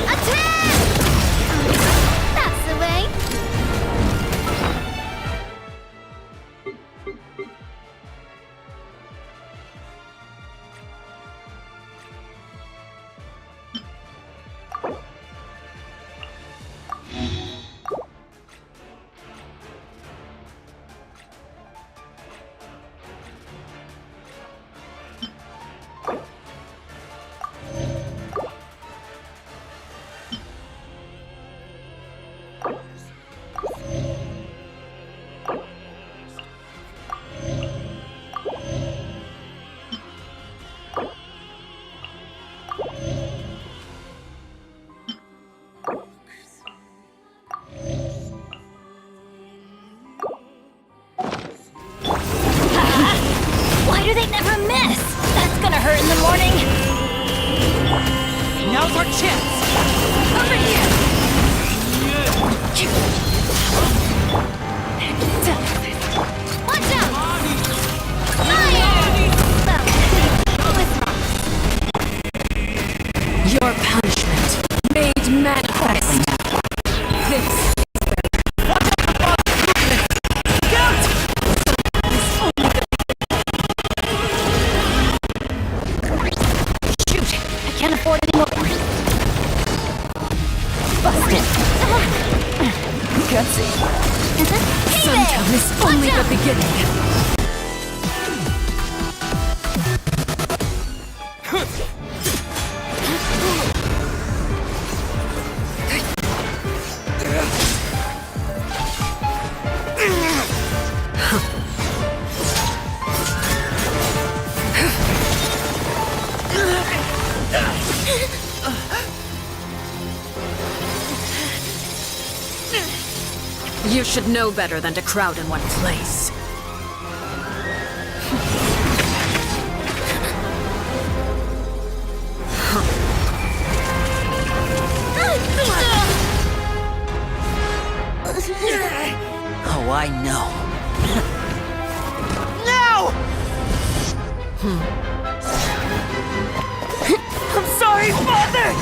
Attack! That's the way. Why do they never miss? That's gonna hurt in the morning. Now's our chance! Over here! Watch out! Fire! Your punishment made manifest. This Shoot! I can't afford any more. Busted. Gutsy. Suntown is only the beginning. You should know better than to crowd in one place. Oh, I know. Now! I'm sorry, Father!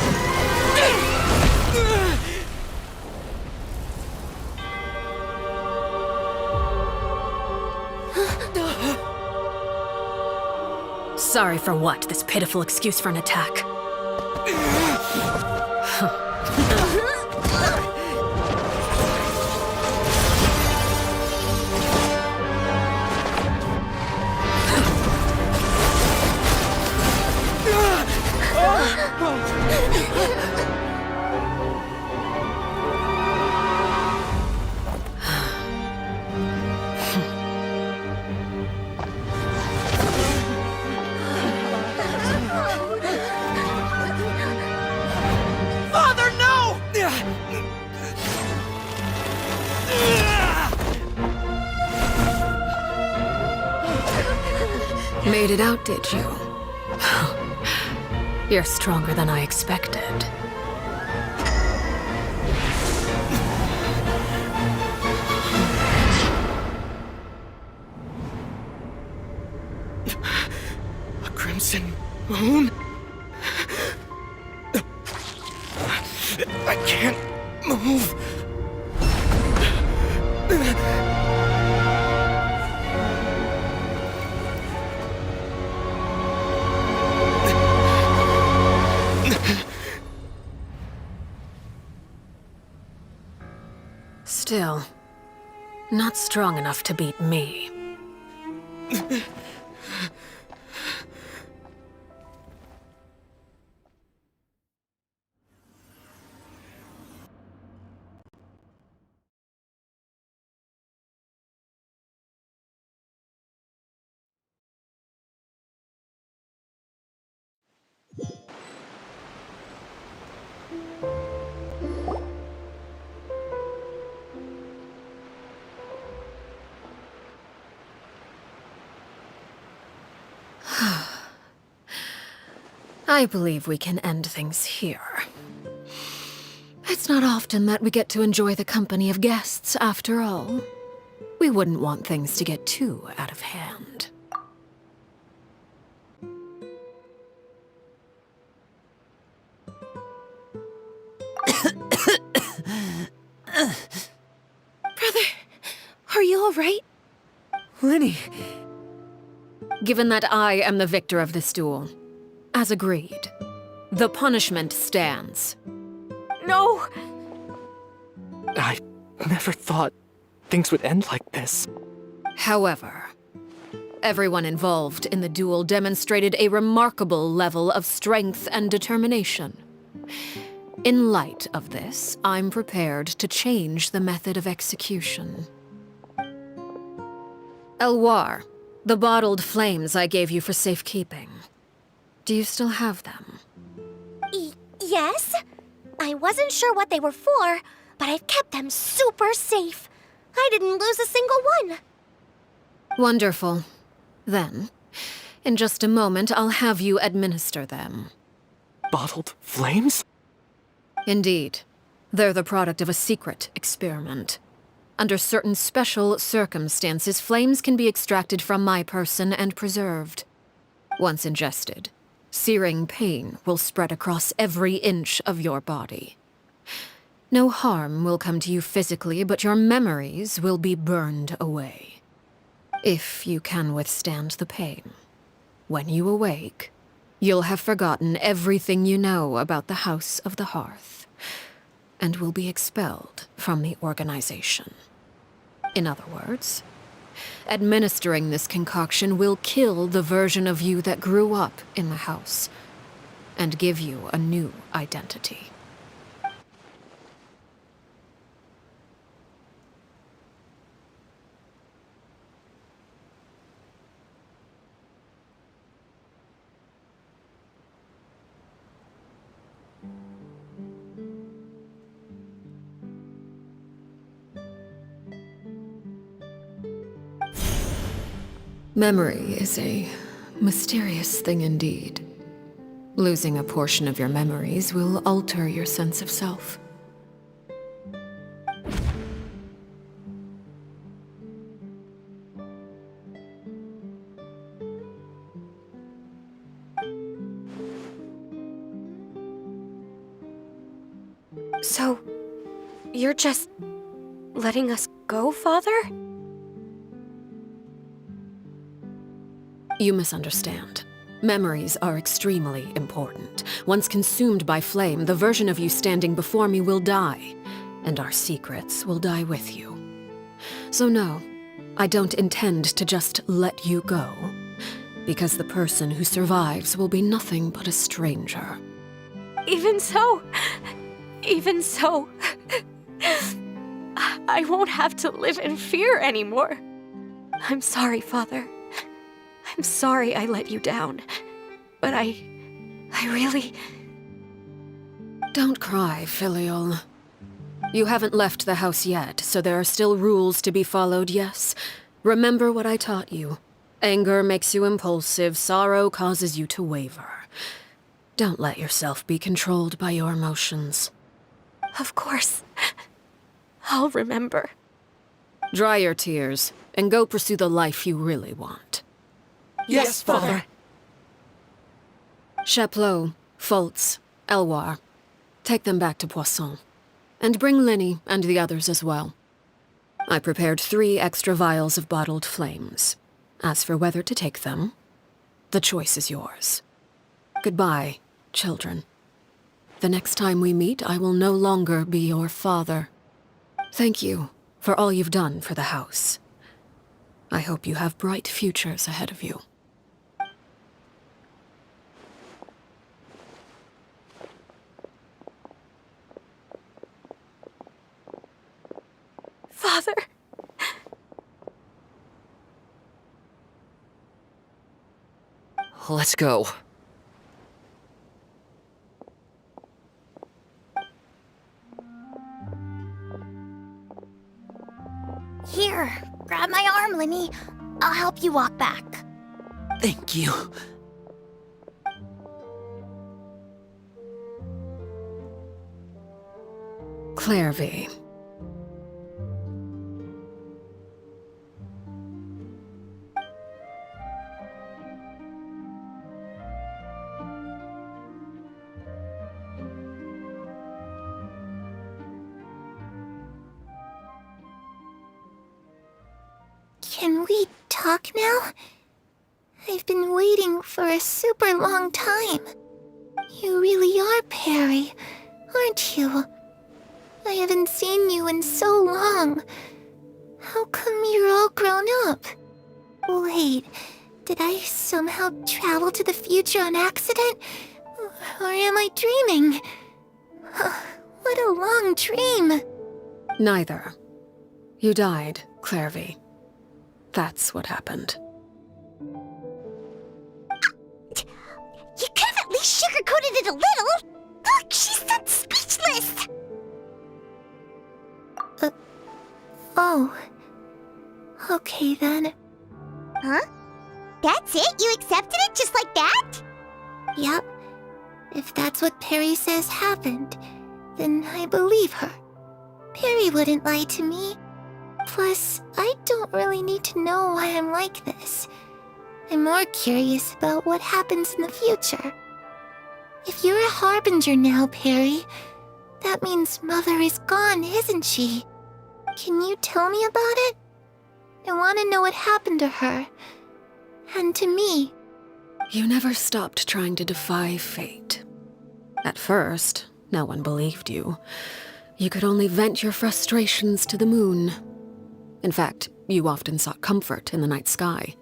Sorry for what? This pitiful excuse for an attack. Father, no! Made it out, did you? You're stronger than I expected. A crimson moon? I can't move. Still, not strong enough to beat me. I believe we can end things here. It's not often that we get to enjoy the company of guests, after all. We wouldn't want things to get too out of hand. Brother, are you all right? Lenny. Given that I am the victor of this duel, as agreed, the punishment stands. No! I never thought things would end like this. However, everyone involved in the duel demonstrated a remarkable level of strength and determination. In light of this, I'm prepared to change the method of execution. Elwar, the bottled flames I gave you for safekeeping. Do you still have them? Yes? I wasn't sure what they were for, but I've kept them super safe. I didn't lose a single one. Wonderful. Then, in just a moment, I'll have you administer them. Bottled flames? Indeed. They're the product of a secret experiment. Under certain special circumstances, flames can be extracted from my person and preserved. Once ingested, searing pain will spread across every inch of your body. No harm will come to you physically, but your memories will be burned away. If you can withstand the pain. When you awake, you'll have forgotten everything you know about the House of the Hearth, and will be expelled from the organization. In other words, administering this concoction will kill the version of you that grew up in the house, and give you a new identity. Memory is a mysterious thing indeed. Losing a portion of your memories will alter your sense of self. So, you're just letting us go, Father? You misunderstand. Memories are extremely important. Once consumed by flame, the version of you standing before me will die, and our secrets will die with you. So no, I don't intend to just let you go, because the person who survives will be nothing but a stranger. Even so, I won't have to live in fear anymore. I'm sorry, Father. I'm sorry I let you down. But I really... Don't cry, Filial. You haven't left the house yet, so there are still rules to be followed, yes? Remember what I taught you. Anger makes you impulsive, sorrow causes you to waver. Don't let yourself be controlled by your emotions. Of course. I'll remember. Dry your tears, and go pursue the life you really want. Yes, Father. Chaplot, Foltz, Elwar. Take them back to Poisson. And bring Linny and the others as well. I prepared 3 extra vials of bottled flames. As for whether to take them, the choice is yours. Goodbye, children. The next time we meet, I will no longer be your father. Thank you for all you've done for the house. I hope you have bright futures ahead of you. Father. Let's go. Here, grab my arm, Linny. I'll help you walk back. Thank you. Clairvy. Can we talk now? I've been waiting for a super long time. You really are Perry, aren't you? I haven't seen you in so long. How come you're all grown up? Wait, did I somehow travel to the future on accident? Or am I dreaming? What a long dream. Neither. You died, Clairvy. That's what happened. You could have at least sugarcoated it a little. Look, she's that speechless. Oh. Okay then. Huh? That's it? You accepted it just like that? Yep. If that's what Perry says happened, then I believe her. Perry wouldn't lie to me. Plus, I don't really need to know why I'm like this. I'm more curious about what happens in the future. If you're a harbinger now, Perry, that means Mother is gone, isn't she? Can you tell me about it? I want to know what happened to her. And to me. You never stopped trying to defy fate. At first, no one believed you. You could only vent your frustrations to the moon. In fact, you often sought comfort in the night sky.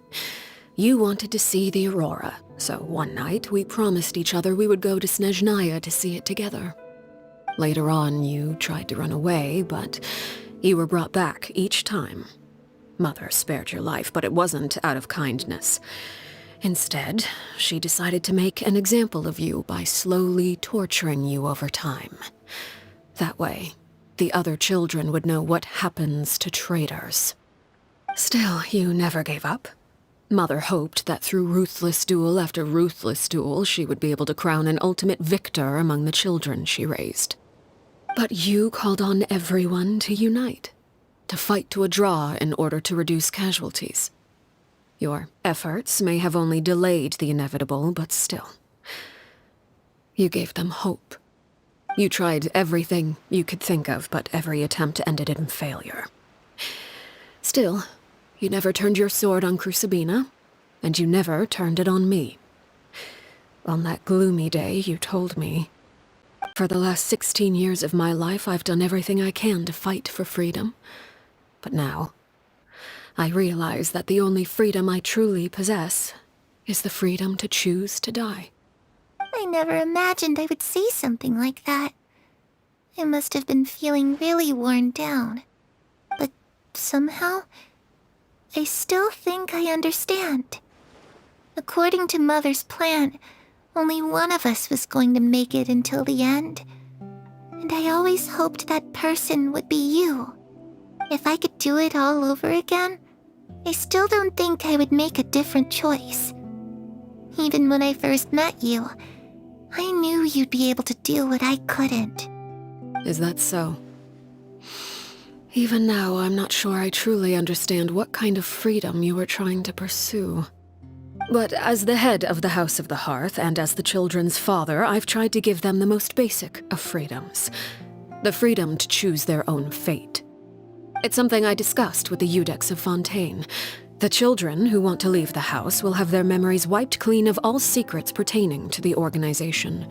You wanted to see the aurora, so one night we promised each other we would go to Snezhnaya to see it together. Later on, you tried to run away, but you were brought back each time. Mother spared your life, but it wasn't out of kindness. Instead, she decided to make an example of you by slowly torturing you over time. That way, the other children would know what happens to traitors. Still, you never gave up. Mother hoped that through ruthless duel after ruthless duel, she would be able to crown an ultimate victor among the children she raised. But you called on everyone to unite, to fight to a draw in order to reduce casualties. Your efforts may have only delayed the inevitable, but still. You gave them hope. You tried everything you could think of, but every attempt ended in failure. Still, you never turned your sword on Crucibina, and you never turned it on me. On that gloomy day, you told me. For the last 16 years of my life, I've done everything I can to fight for freedom. But now, I realize that the only freedom I truly possess is the freedom to choose to die. I never imagined I would say something like that. I must have been feeling really worn down. But somehow, I still think I understand. According to Mother's plan, only one of us was going to make it until the end. And I always hoped that person would be you. If I could do it all over again, I still don't think I would make a different choice. Even when I first met you, I knew you'd be able to do what I couldn't. Is that so? Even now, I'm not sure I truly understand what kind of freedom you were trying to pursue. But as the head of the House of the Hearth and as the children's father, I've tried to give them the most basic of freedoms. The freedom to choose their own fate. It's something I discussed with the Iudex of Fontaine. The children who want to leave the house will have their memories wiped clean of all secrets pertaining to the organization.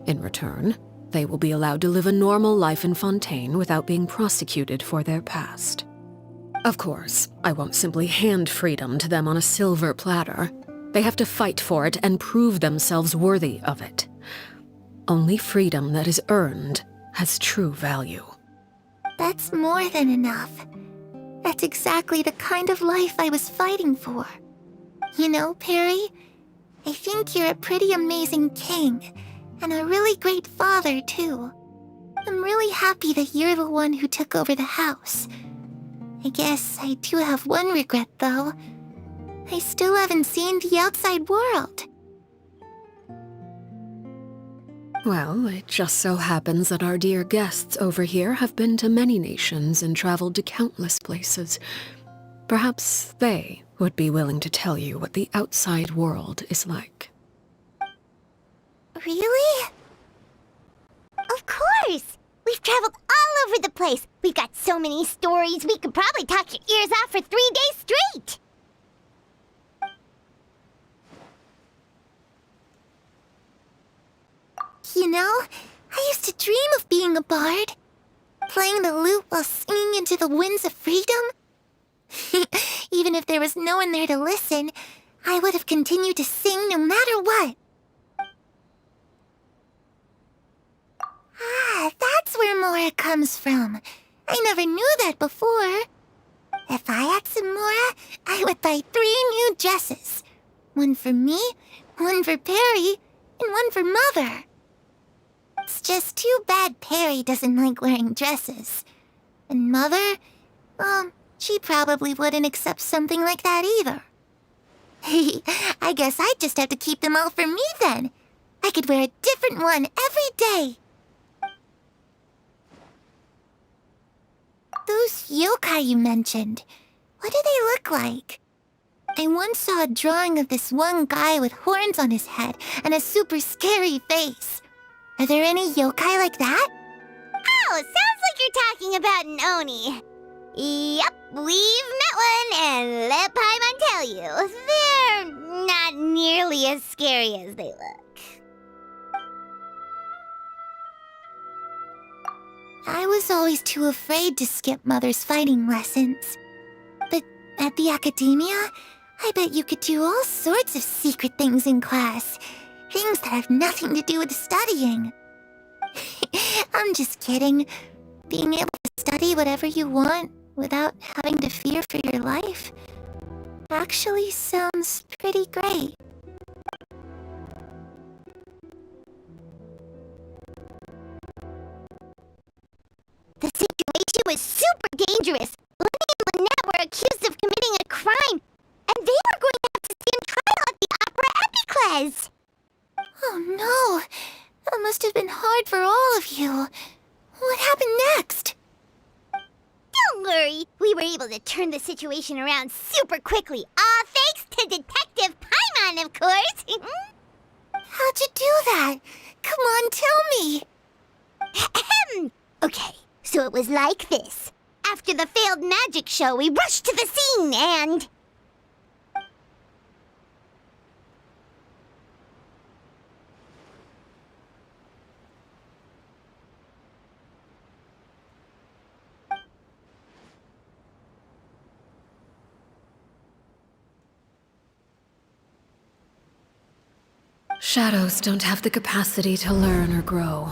In return, they will be allowed to live a normal life in Fontaine without being prosecuted for their past. Of course, I won't simply hand freedom to them on a silver platter. They have to fight for it and prove themselves worthy of it. Only freedom that is earned has true value. That's more than enough. That's exactly the kind of life I was fighting for. You know, Perry, I think you're a pretty amazing king, and a really great father, too. I'm really happy that you're the one who took over the house. I guess I do have one regret, though. I still haven't seen the outside world. Well, it just so happens that our dear guests over here have been to many nations and traveled to countless places. Perhaps they would be willing to tell you what the outside world is like. Really? Of course! We've traveled all over the place. We've got so many stories, we could probably talk your ears off for 3 days straight! You know, I used to dream of being a bard. Playing the lute while singing into the winds of freedom. Even if there was no one there to listen, I would have continued to sing no matter what. Ah, that's where Mora comes from. I never knew that before. If I had some Mora, I would buy 3 new dresses. One for me, one for Perry, and one for Mother. It's just too bad Perry doesn't like wearing dresses. And Mother, she probably wouldn't accept something like that either. I guess I'd just have to keep them all for me then. I could wear a different one every day. Those yokai you mentioned, what do they look like? I once saw a drawing of this one guy with horns on his head and a super scary face. Are there any yokai like that? Oh, sounds like you're talking about an Oni. Yep, we've met one, and let Paimon tell you, they're not nearly as scary as they look. I was always too afraid to skip Mother's fighting lessons. But at the academia, I bet you could do all sorts of secret things in class. Things that have nothing to do with studying. I'm just kidding. Being able to study whatever you want without having to fear for your life actually sounds pretty great. The situation was super dangerous. Lenny and Lynette were accused of committing a crime, and they were going to have to stand trial at the Opera Epicles. Oh no! That must have been hard for all of you. What happened next? Don't worry, we were able to turn the situation around super quickly, all thanks to Detective Paimon, of course. How'd you do that? Come on, tell me. Okay, so it was like this. After the failed magic show, we rushed to the scene and... Shadows don't have the capacity to learn or grow.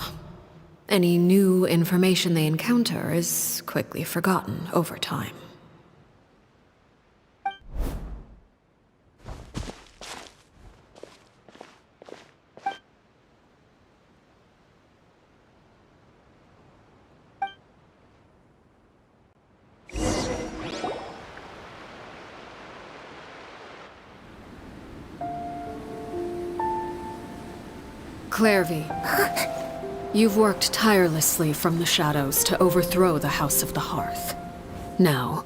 Any new information they encounter is quickly forgotten over time. Clairvy, you've worked tirelessly from the shadows to overthrow the House of the Hearth. Now,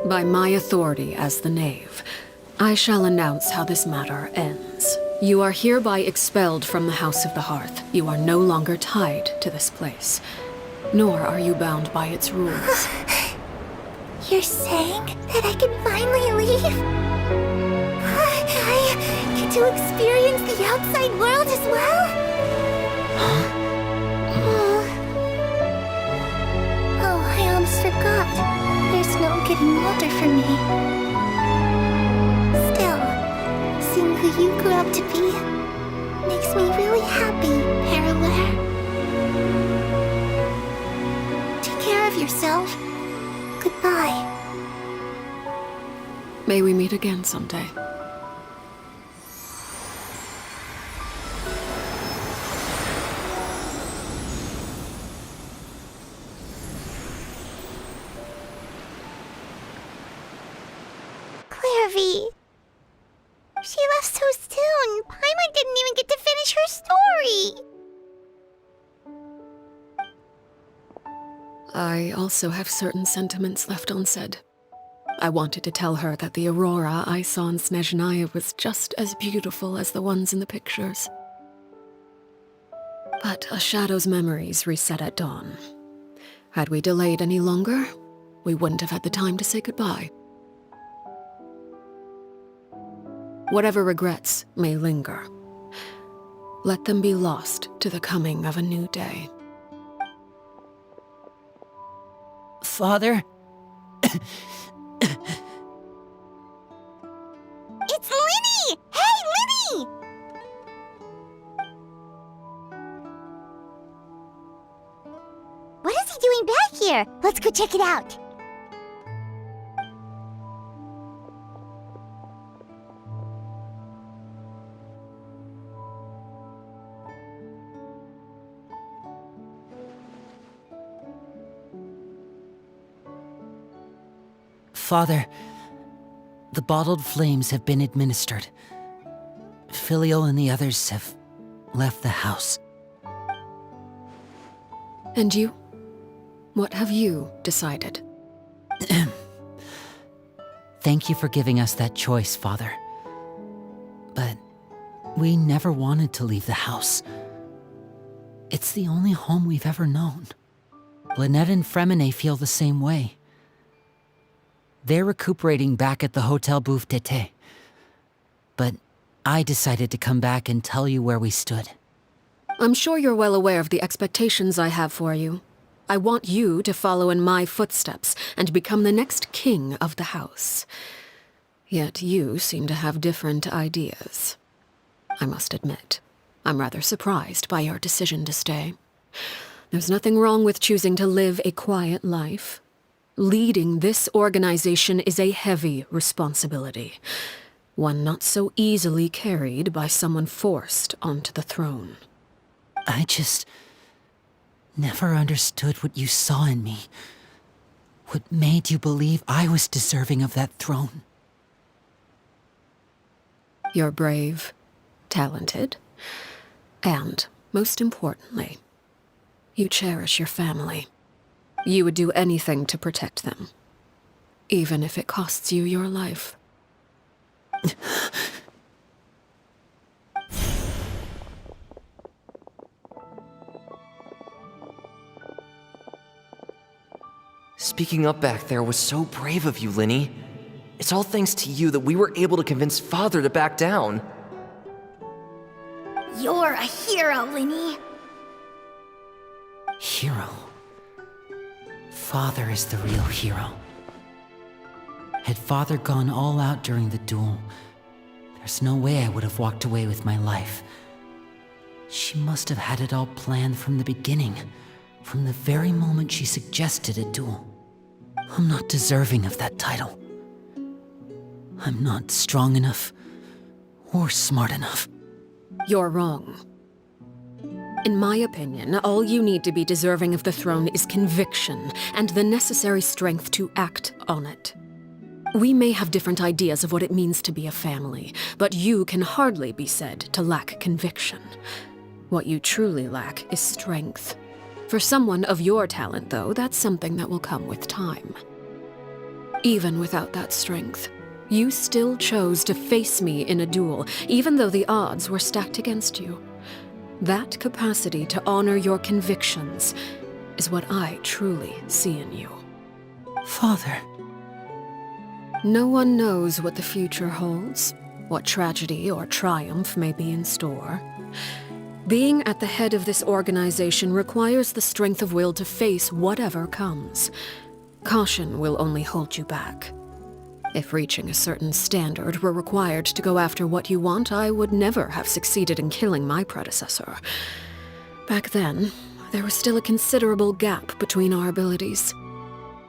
by my authority as the Knave, I shall announce how this matter ends. You are hereby expelled from the House of the Hearth. You are no longer tied to this place, nor are you bound by its rules. You're saying that I can finally leave? I get to experience the outside world as well? Oh, I almost forgot. There's no getting older for me. Still, seeing who you grew up to be makes me really happy, Parallel. Take care of yourself. Goodbye. May we meet again someday. Clairvy. She left so soon. Paimon didn't even get to finish her story. I also have certain sentiments left unsaid. I wanted to tell her that the aurora I saw in Snezhnaya was just as beautiful as the ones in the pictures. But a shadow's memories reset at dawn. Had we delayed any longer, we wouldn't have had the time to say goodbye. Whatever regrets may linger, let them be lost to the coming of a new day. Father? It's Linny! Hey, Linny! What is he doing back here? Let's go check it out. Father, the bottled flames have been administered. Filio and the others have left the house. And you? What have you decided? Thank you for giving us that choice, Father. But we never wanted to leave the house. It's the only home we've ever known. Lynette and Fremine feel the same way. They're recuperating back at the Hotel Bouffe d'été. But I decided to come back and tell you where we stood. I'm sure you're well aware of the expectations I have for you. I want you to follow in my footsteps and become the next king of the house. Yet you seem to have different ideas. I must admit, I'm rather surprised by your decision to stay. There's nothing wrong with choosing to live a quiet life. Leading this organization is a heavy responsibility, one not so easily carried by someone forced onto the throne. I just never understood what you saw in me. What made you believe I was deserving of that throne? You're brave, talented, and, most importantly, you cherish your family. You would do anything to protect them, even if it costs you your life. Speaking up back there was so brave of you, Linny. It's all thanks to you that we were able to convince Father to back down. You're a hero, Linny. Hero? Father is the real hero. Had Father gone all out during the duel, There's no way I would have walked away with my life. She must have had it all planned from the beginning, from the very moment she suggested a duel. I'm not deserving of that title. I'm not strong enough or smart enough. You're wrong. In my opinion, all you need to be deserving of the throne is conviction and the necessary strength to act on it. We may have different ideas of what it means to be a family, but you can hardly be said to lack conviction. What you truly lack is strength. For someone of your talent, though, that's something that will come with time. Even without that strength, you still chose to face me in a duel, even though the odds were stacked against you. That capacity to honor your convictions is what I truly see in you. Father. No one knows what the future holds, what tragedy or triumph may be in store. Being at the head of this organization requires the strength of will to face whatever comes. Caution will only hold you back. If reaching a certain standard were required to go after what you want, I would never have succeeded in killing my predecessor. Back then, there was still a considerable gap between our abilities.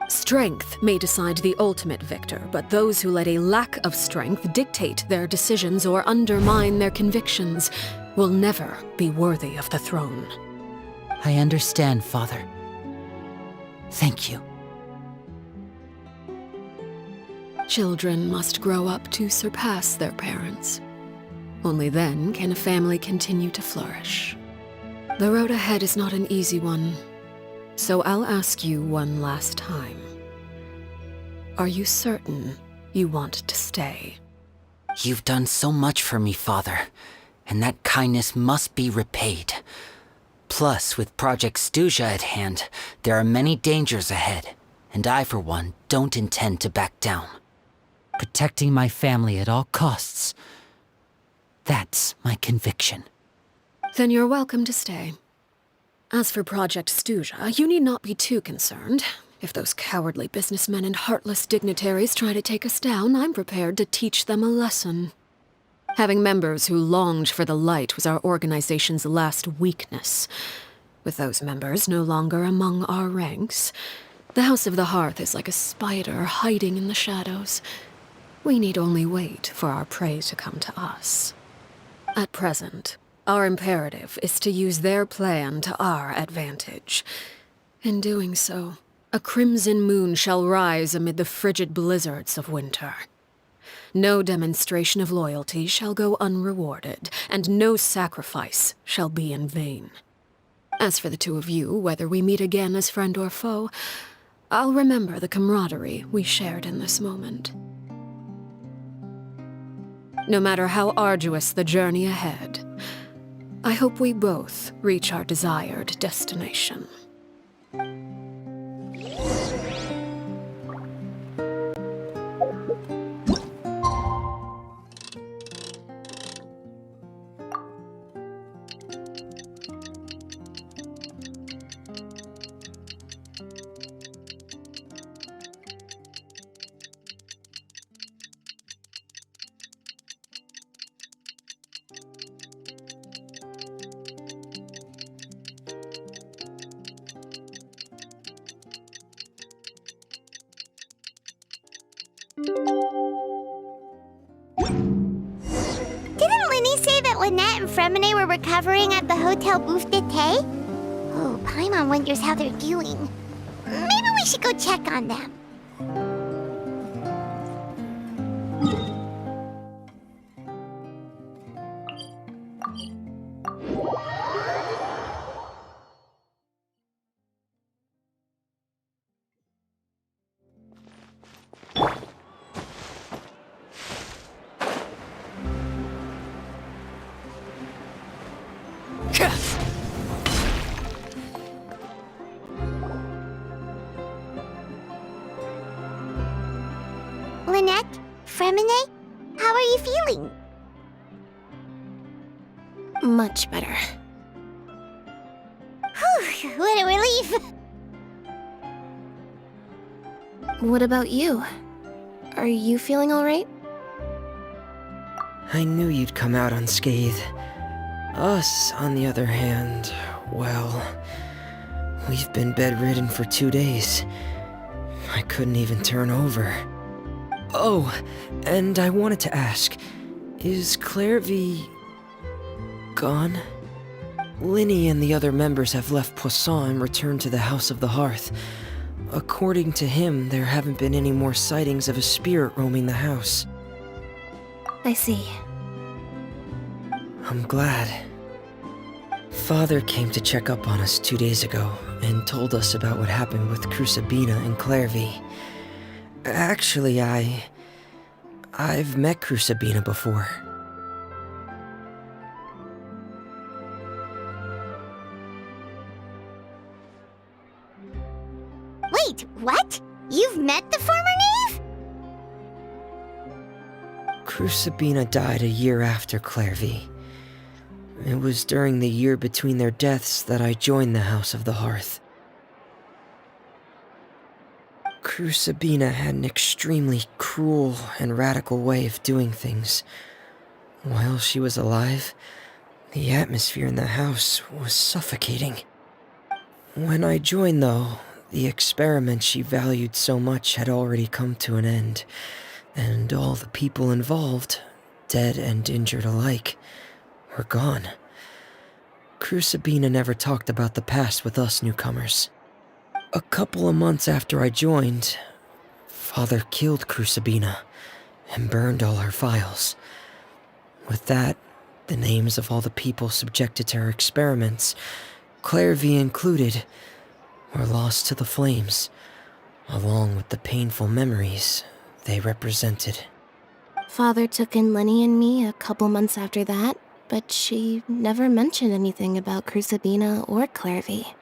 Strength may decide the ultimate victor, but those who let a lack of strength dictate their decisions or undermine their convictions will never be worthy of the throne. I understand, Father. Thank you. Children must grow up to surpass their parents. Only then can a family continue to flourish. The road ahead is not an easy one, so I'll ask you one last time. Are you certain you want to stay? You've done so much for me, Father, and that kindness must be repaid. Plus, with Project Stuja at hand, there are many dangers ahead, and I, for one, don't intend to back down. Protecting my family at all costs. That's my conviction. Then you're welcome to stay. As for Project Stuja, you need not be too concerned. If those cowardly businessmen and heartless dignitaries try to take us down, I'm prepared to teach them a lesson. Having members who longed for the light was our organization's last weakness. With those members no longer among our ranks, the House of the Hearth is like a spider hiding in the shadows. We need only wait for our prey to come to us. At present, our imperative is to use their plan to our advantage. In doing so, a crimson moon shall rise amid the frigid blizzards of winter. No demonstration of loyalty shall go unrewarded, and no sacrifice shall be in vain. As for the two of you, whether we meet again as friend or foe, I'll remember the camaraderie we shared in this moment. No matter how arduous the journey ahead, I hope we both reach our desired destination. Didn't Linny say that Lynette and Fremine were recovering at the Hotel Bouffe d'été? Oh, Paimon wonders how they're doing. Maybe we should go check on them. Lynette? Fremine? How are you feeling? Much better. Whew, what a relief! What about you? Are you feeling all right? I knew you'd come out unscathed. Us, on the other hand, well, we've been bedridden for 2 days. I couldn't even turn over. Oh, and I wanted to ask, is Clairvy gone? Linny and the other members have left Poisson and returned to the House of the Hearth. According to him, there haven't been any more sightings of a spirit roaming the house. I see. I'm glad. Father came to check up on us 2 days ago and told us about what happened with Crucibina and Clairvy. Actually, I've met Crucibina before. Wait, what? You've met the former knave? Crucibina died a year after Clairvy. It was during the year between their deaths that I joined the House of the Hearth. Crucibina had an extremely cruel and radical way of doing things. While she was alive, the atmosphere in the house was suffocating. When I joined, though, the experiment she valued so much had already come to an end, and all the people involved, dead and injured alike, were gone. Crucibina never talked about the past with us newcomers. A couple of months after I joined, Father killed Crucibina and burned all her files. With that, the names of all the people subjected to her experiments, Clairvy included, were lost to the flames, along with the painful memories they represented. Father took in Lenny and me a couple months after that, but she never mentioned anything about Crucibina or Clairvy.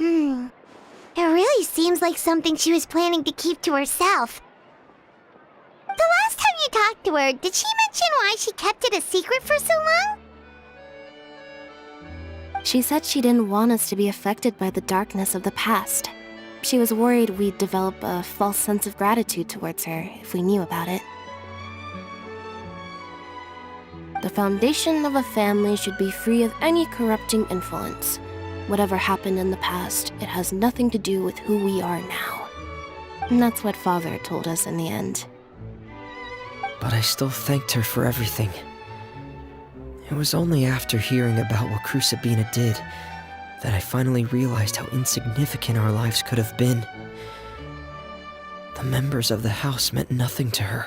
It really seems like something she was planning to keep to herself. The last time you talked to her, did she mention why she kept it a secret for so long? She said she didn't want us to be affected by the darkness of the past. She was worried we'd develop a false sense of gratitude towards her if we knew about it. The foundation of a family should be free of any corrupting influence. Whatever happened in the past, it has nothing to do with who we are now. And that's what Father told us in the end. But I still thanked her for everything. It was only after hearing about what Crucibina did that I finally realized how insignificant our lives could have been. The members of the house meant nothing to her.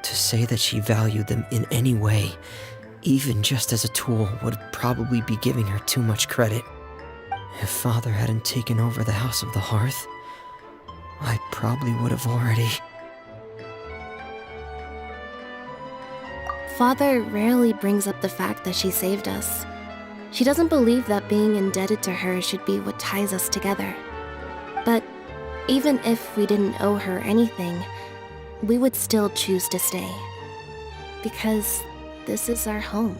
To say that she valued them in any way, even just as a tool, would probably be giving her too much credit. If Father hadn't taken over the House of the Hearth, I probably would have already... Father rarely brings up the fact that she saved us. She doesn't believe that being indebted to her should be what ties us together. But even if we didn't owe her anything, we would still choose to stay. Because this is our home.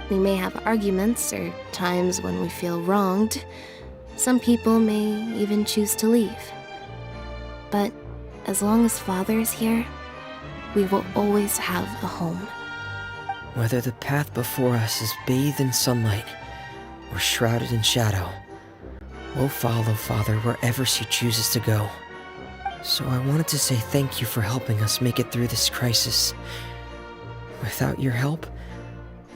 We may have arguments or times when we feel wronged. Some people may even choose to leave. But as long as Father is here, we will always have a home. Whether the path before us is bathed in sunlight or shrouded in shadow, we'll follow Father wherever she chooses to go. So I wanted to say thank you for helping us make it through this crisis. Without your help,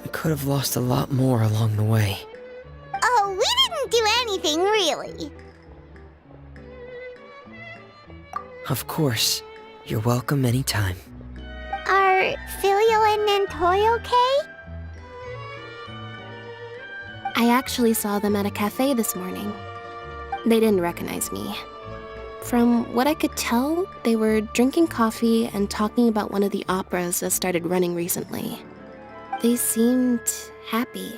we could have lost a lot more along the way. Oh, we didn't do anything, really. Of course. You're welcome anytime. Are Filial and Nantoy okay? I actually saw them at a cafe this morning. They didn't recognize me. From what I could tell, they were drinking coffee and talking about one of the operas that started running recently. They seemed happy.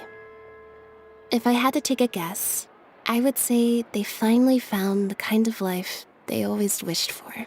If I had to take a guess, I would say they finally found the kind of life they always wished for.